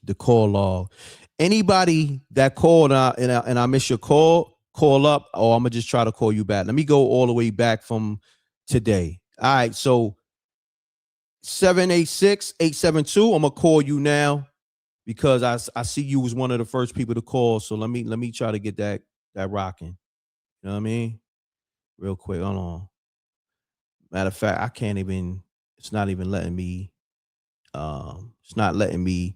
the call log. Anybody that called and I miss your call up, or I'm gonna just try to call you back. Let me go all the way back from today. All right, so 786-872. I'm gonna call you now because I see you was one of the first people to call. So let me try to get that rocking. You know what I mean? Real quick. Hold on. Matter of fact, I can't even. It's not even letting me. It's not letting me.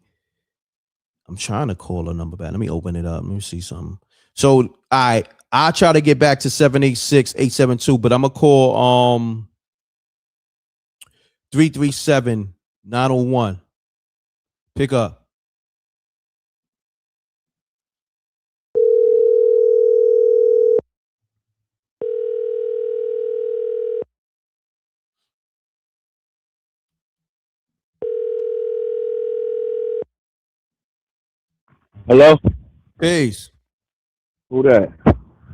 I'm trying to call a number back. Let me open it up. Let me see something. So I'll try to get back to 786-872, but I'm gonna call 337-901. Pick up. Hello? Peace. Who that?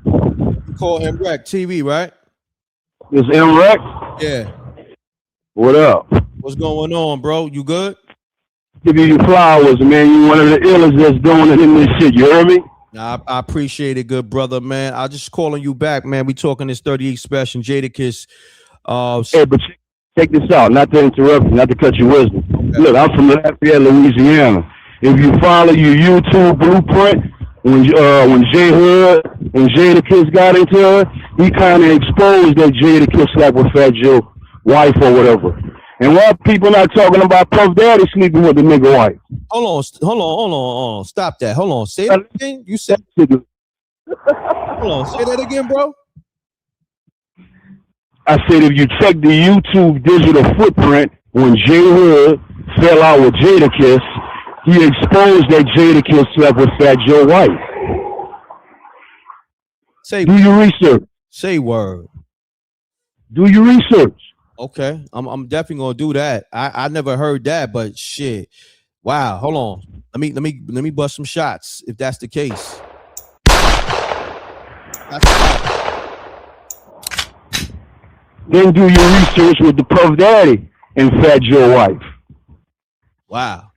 You call M.Reck TV, right? This M.Reck? Yeah. What up? What's going on, bro? You good? Giving you flowers, man. You one of the illest that's doing it in this shit. You heard me? Nah, I appreciate it, good brother, man. I just calling you back, man. We talking this 38 Spesh and Jadakiss. Hey, but check this out. Not to interrupt you, not to cut your wisdom. Okay. Look, I'm from Lafayette, Louisiana. If you follow your YouTube blueprint, when J Hood and Jadakiss got into her, he kind of exposed that Jadakiss slept with Fat Joe wife or whatever. And why people not talking about Puff Daddy sleeping with the nigga wife? Hold on. Stop that. Hold on. Say that again. You said. Hold on. Say that again, bro. I said if you check the YouTube digital footprint, when J Hood fell out with Jadakiss, he exposed that Jadakiss slept with Fat Joe wife. Do your research. Say word. Do your research. Okay, I'm definitely gonna do that. I never heard that, but shit. Wow, hold on. Let me bust some shots if that's the case. Then do your research with the Puff Daddy and Fat Joe wife. Wow.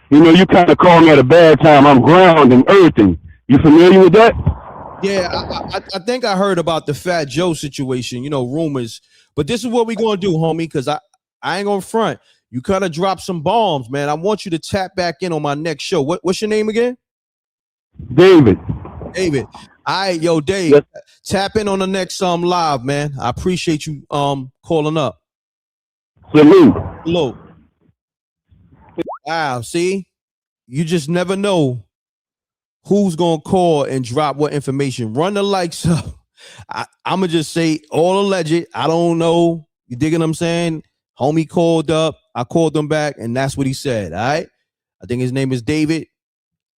You know, you kind of call me at a bad time. I'm grounded and earthing. You familiar with that? Yeah, I think I heard about the Fat Joe situation, you know, rumors. But this is what we gonna do, homie, because I ain't gonna front. You kind of drop some bombs, man. I want you to tap back in on my next show. What's your name again? David. David. All right, yo, Dave. Yes. Tap in on the next live, man. I appreciate you calling up. Salute. Hello. Wow, see? You just never know who's gonna call and drop what information. Run the likes up. I'ma just say all alleged. I don't know. You digging what I'm saying? Homie called up. I called him back, and that's what he said. All right. I think his name is David.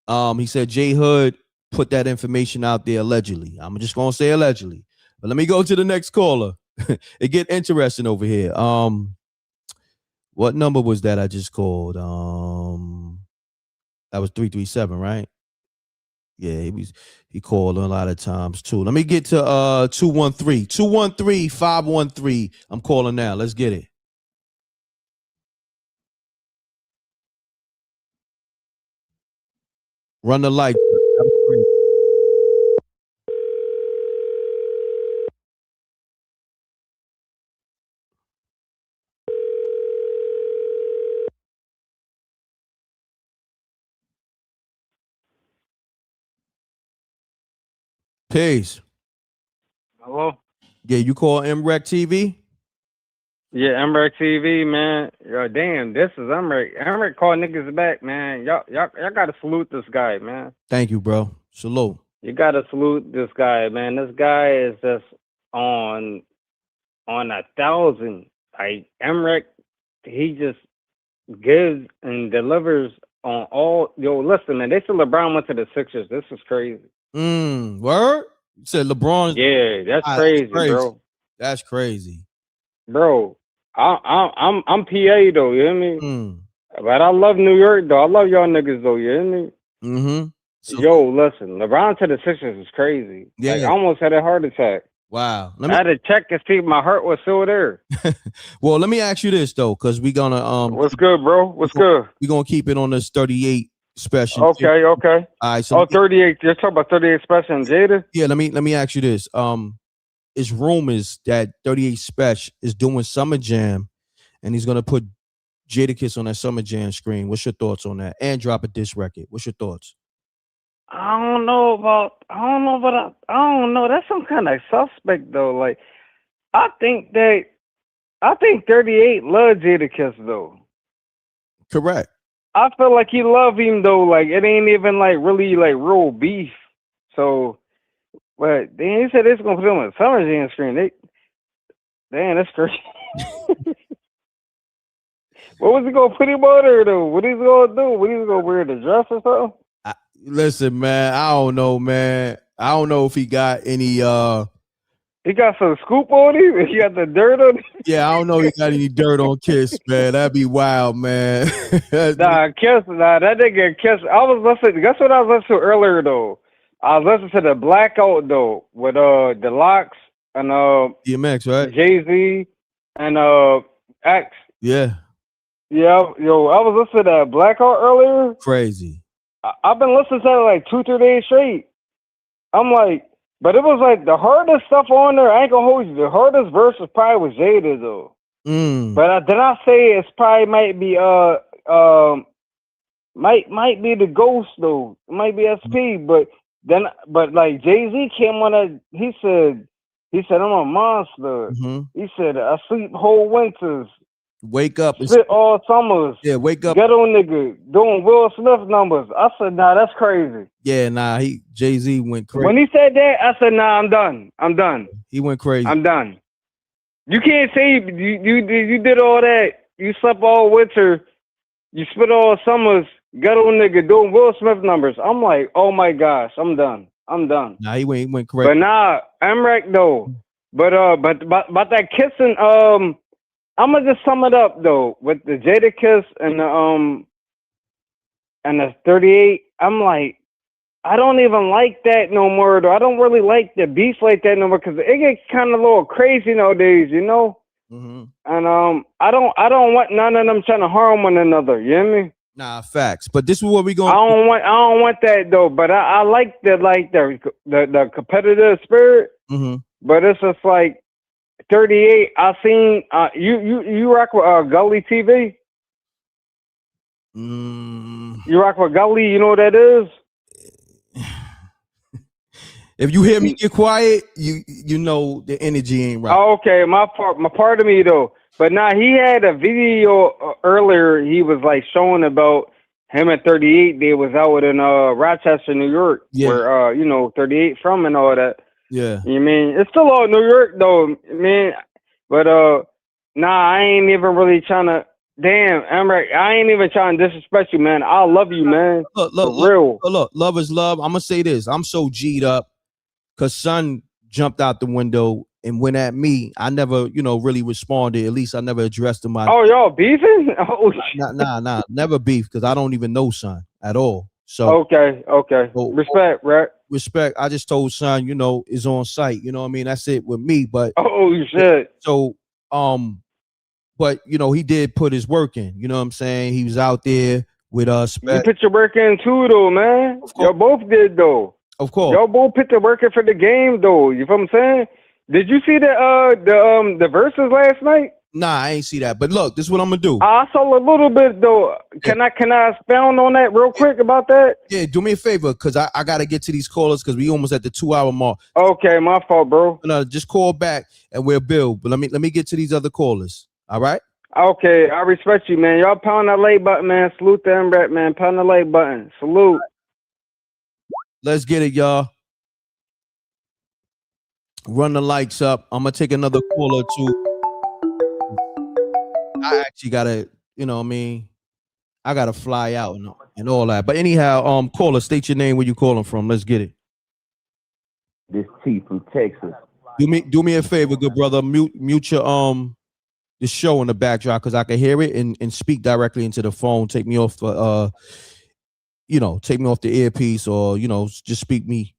He said J Hood put that information out there allegedly. I'm just gonna say allegedly. But let me go to the next caller. It get interesting over here. What number was that I just called? That was 337, right? Yeah, he called a lot of times too. Let me get to 213. 213-513. I'm calling now. Let's get it. Run the light. Peace. Hello? Yeah, you call MRecktv? Yeah, MRecktv, man. Yo, damn, this is M.Reck. M.Reck call niggas back, man. Y'all gotta salute this guy, man. Thank you, bro. Salute. You gotta salute this guy, man. This guy is just on 1,000. Like M.Reck, he just gives and delivers on all. Yo, listen, man. They said LeBron went to the Sixers. This is crazy. Word? You said LeBron? Yeah, that's crazy, bro. That's crazy, bro. I'm PA though. You hear me? But I love New York though. I love y'all niggas though. You hear me? So, yo, listen, LeBron to the Sixers is crazy. Yeah, like, I almost had a heart attack. Wow. I had to check and see if my heart was still there. Well, let me ask you this though, because we're gonna What's good, bro? What's good? We're gonna keep it on this 38 special. Okay. All right. So 38. You're talking about 38 special and Jada? Yeah, let me ask you this. It's rumors that 38 Spesh is doing Summer Jam, and he's gonna put Jadakiss on that Summer Jam screen. What's your thoughts on that? And drop a diss record. What's your thoughts? I don't know. That's some kind of suspect though. Like, I think 38 loves Jadakiss though. Correct. I feel like he love him though. Like, it ain't even like really like real beef. So, but then he said it's gonna put him on Summer Jam screen. Damn, that's crazy. What was he gonna put him on there though? What he's gonna do? What he's gonna wear, the dress or something? Listen, man, I don't know, man. I don't know if he got any he got some scoop on him. He got the dirt on him. Yeah, I don't know if he got any dirt on Kiss, man. That'd be wild, man. Kiss, that nigga Kiss. I was listening. Guess what I was listening to earlier though? I was listening to the Blackout though with the Locks and DMX, right? Jay-Z and X. Yeah. Yeah, yo, I was listening to that Blackout earlier. Crazy. I've been listening to it like 2-3 days straight. I'm like, but it was like the hardest stuff on there. I ain't gonna hold you. The hardest verse was probably with Jada though. But then I say it's probably might be might be the Ghost though. It might be SP. But like Jay-Z came on that. He said I'm a monster. He said I sleep whole winters. Wake up. Spit all summers. Yeah, wake up. Ghetto nigga doing Will Smith numbers. I said, nah, that's crazy. Yeah, nah, Jay-Z went crazy. When he said that, I said, nah, I'm done. He went crazy. I'm done. You can't say you did all that. You slept all winter. You spit all summers. Ghetto nigga doing Will Smith numbers. I'm like, oh my gosh, I'm done. Nah, he went crazy. But nah, M.Reck though. But that kissing, I'm gonna just sum it up though with the Jadakiss and the 38. I'm like, I don't even like that no more though. I don't really like the beef like that no more because it gets kind of a little crazy nowadays, you know. And I don't want none of them trying to harm one another. You hear me? Nah, facts. But this is what we going. I don't want that though. But I like the competitive spirit. Mm-hmm. But it's just like 38. I seen you rock with Gully TV. You rock with Gully. You know what that is? If you hear me get quiet, you know the energy ain't right. Oh, okay, my part of me though. But now he had a video earlier. He was like showing about him at 38. They was out in Rochester, New York, where 38 from and all that. Yeah. You mean it's still all New York though, man. But I ain't even really trying to. Damn, M.Reck, I ain't even trying to disrespect you, man. I love you, man. Look, love is love. I'm gonna say this. I'm so G'd up because son jumped out the window and went at me. I never, really responded. At least I never addressed him. Oh, y'all beefing? Oh, nah, never beef because I don't even know son at all. So okay. So, respect, right? Respect. I just told son, is on site. You know what I mean? That's it with me. But shit. So but he did put his work in. You know what I'm saying? He was out there with us. You put your work in too, though, man. Y'all both did, though. Of course. Y'all both put the work in for the game, though. You feel what I'm saying? Did you see the verses last night? Nah, I ain't see that. But look, this is what I'm gonna do. I saw a little bit though. Can I expound on that real quick about that? Yeah, do me a favor, because I gotta get to these callers because we almost at the 2-hour mark. Okay, my fault, bro. No, just call back and we'll build. But let me get to these other callers. All right? Okay, I respect you, man. Y'all pound that like button, man. Salute the M.Reck, man. Pound the like button. Salute. Let's get it, y'all. Run the lights up. I'm gonna take another call or two. I actually gotta, I gotta fly out and all that. But anyhow, caller, state your name, where you calling from. Let's get it. This T from Texas. Do me a favor, good brother. Mute your the show in the backdrop because I can hear it and speak directly into the phone. Take me off take me off the earpiece or just speak me,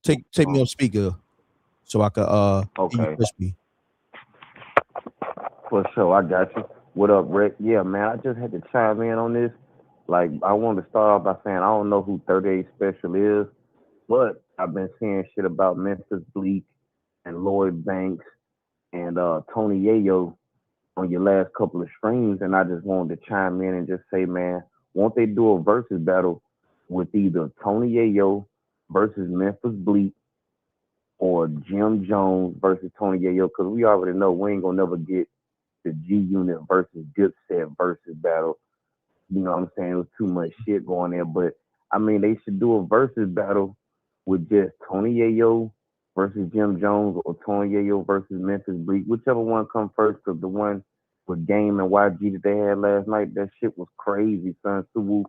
take me off speaker so I could hear you crispy. For sure, I got you. What up, Rick? Yeah, man, I just had to chime in on this. Like, I wanted to start off by saying I don't know who 38 Special is, but I've been seeing shit about Memphis Bleak and Lloyd Banks and Tony Yayo on your last couple of streams, and I just wanted to chime in and just say, man, won't they do a versus battle with either Tony Yayo versus Memphis Bleak or Jim Jones versus Tony Yayo? Because we already know we ain't gonna never get the G Unit versus Dipset versus battle. You know what I'm saying? It was too much shit going there. But I mean, they should do a versus battle with just Tony Yayo versus Jim Jones or Tony Yayo versus Memphis Bleak, whichever one come first. Because the one with Game and YG that they had last night, that shit was crazy, son. Suwu,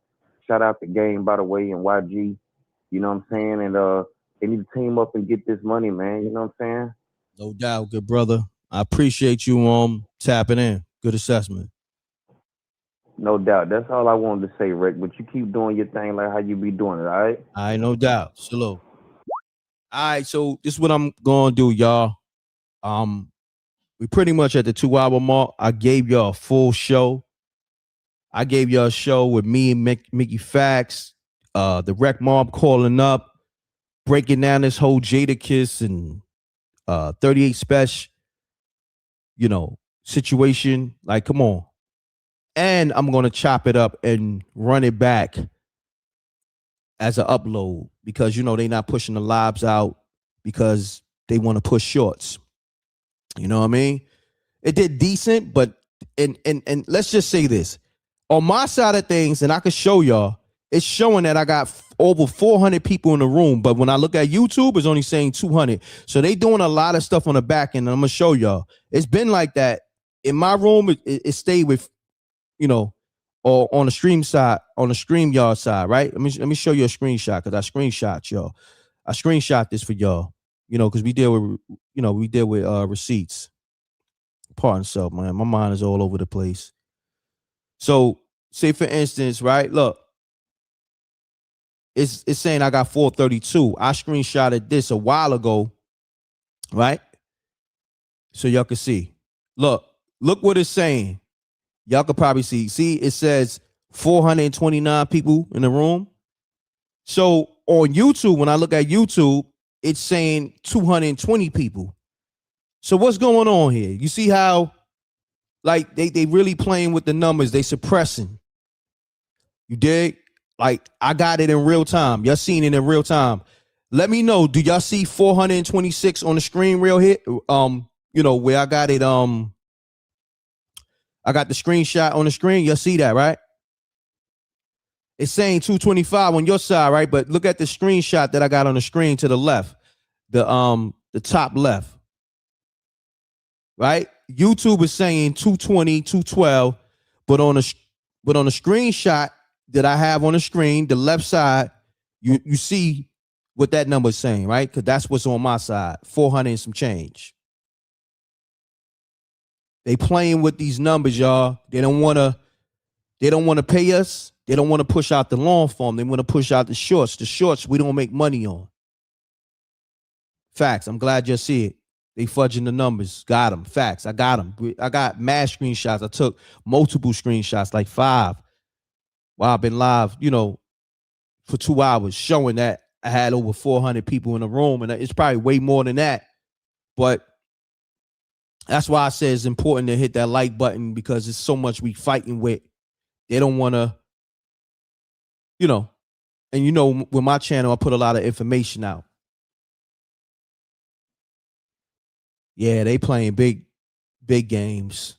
shout out to Game, by the way, and YG. You know what I'm saying? And they need to team up and get this money, man. You know what I'm saying? No doubt, good brother. I appreciate you tapping in. Good assessment. No doubt. That's all I wanted to say, Rick. But you keep doing your thing like how you be doing it, all right? All right, no doubt. Salute. All right, so this is what I'm gonna do, y'all. We pretty much at the 2-hour mark. I gave y'all a full show. I gave y'all a show with me and Mickey Factz, the Rec Mob calling up, breaking down this whole Jadakiss and 38 Spesh, situation. Like, come on. And I'm going to chop it up and run it back as an upload because, they not pushing the lives out because they want to push shorts. You know what I mean? It did decent, but and let's just say this. On my side of things, and I can show y'all, it's showing that I got over 400 people in the room. But when I look at YouTube, it's only saying 200. So they doing a lot of stuff on the back end. And I'm going to show y'all. It's been like that. In my room, it stayed with, or on the stream side, on the StreamYard side, right? Let me show you a screenshot because I screenshot y'all. I screenshot this for y'all, because we deal with receipts. Pardon self, man. My mind is all over the place. So, say for instance, right? Look, it's saying I got 432. I screenshotted this a while ago, right? So y'all can see. Look what it's saying. Y'all could probably see. See, it says 429 people in the room. So on YouTube, when I look at YouTube, it's saying 220 people. So what's going on here? You see how like they really playing with the numbers, they suppressing. You dig? Like I got it in real time. Y'all seen it in real time. Let me know. Do y'all see 426 on the screen real hit? Where I got it. I got the screenshot on the screen. Y'all see that, right? It's saying 225 on your side, right? But look at the screenshot that I got on the screen to the left. The top left. Right? YouTube is saying 220, 212, but on the screenshot that I have on the screen, the left side, you see what that number is saying, right? Because that's what's on my side, 400 and some change. They playing with these numbers, y'all. They don't want to pay us. They don't want to push out the long form. They want to push out the shorts. The shorts we don't make money on. Facts. I'm glad you see it. They fudging the numbers. Got them. Facts. I got them. I got mad screenshots. I took multiple screenshots, like 5. While I've been live, for 2 hours, showing that I had over 400 people in the room, and it's probably way more than that. But that's why I say it's important to hit that like button, because it's so much we fighting with. They don't want to, and with my channel, I put a lot of information out. Yeah, they playing big games.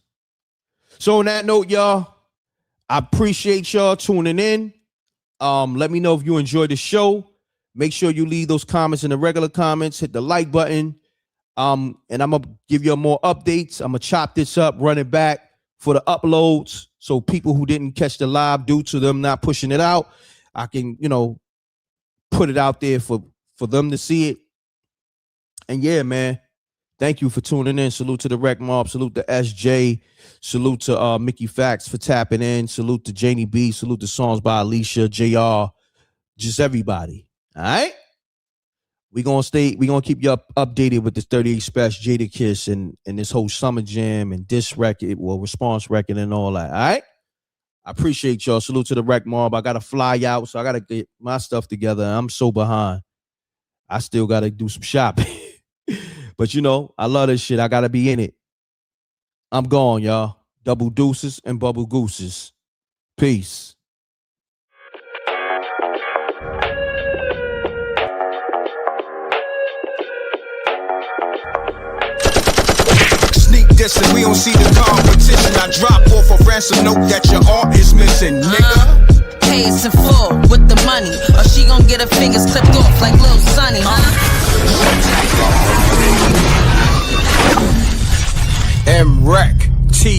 So on that note, y'all, I appreciate y'all tuning in. Let me know if you enjoyed the show. Make sure you leave those comments in the regular comments. Hit the like button. And I'm going to give you more updates. I'm going to chop this up, run it back for the uploads. So people who didn't catch the live due to them not pushing it out, I can, put it out there for them to see it. And yeah, man, thank you for tuning in. Salute to the Rec Mob. Salute to SJ. Salute to Mickey Factz for tapping in. Salute to Janie B. Salute to Songs by Alicia, JR, just everybody. All right? We're going to keep you updated with this 38 Spesh, Jadakiss, and this whole Summer Jam and diss record, response record and all that. All right? I appreciate y'all. Salute to the Rec Mob. I got to fly out, so I got to get my stuff together. I'm so behind. I still got to do some shopping. But, I love this shit. I got to be in it. I'm gone, y'all. Double deuces and bubble gooses. Peace. This and we don't see the competition. I drop off a ransom note that your art is missing, nigga. Pay us in full with the money, or she gon' get her fingers clipped off like Lil Sonny, huh?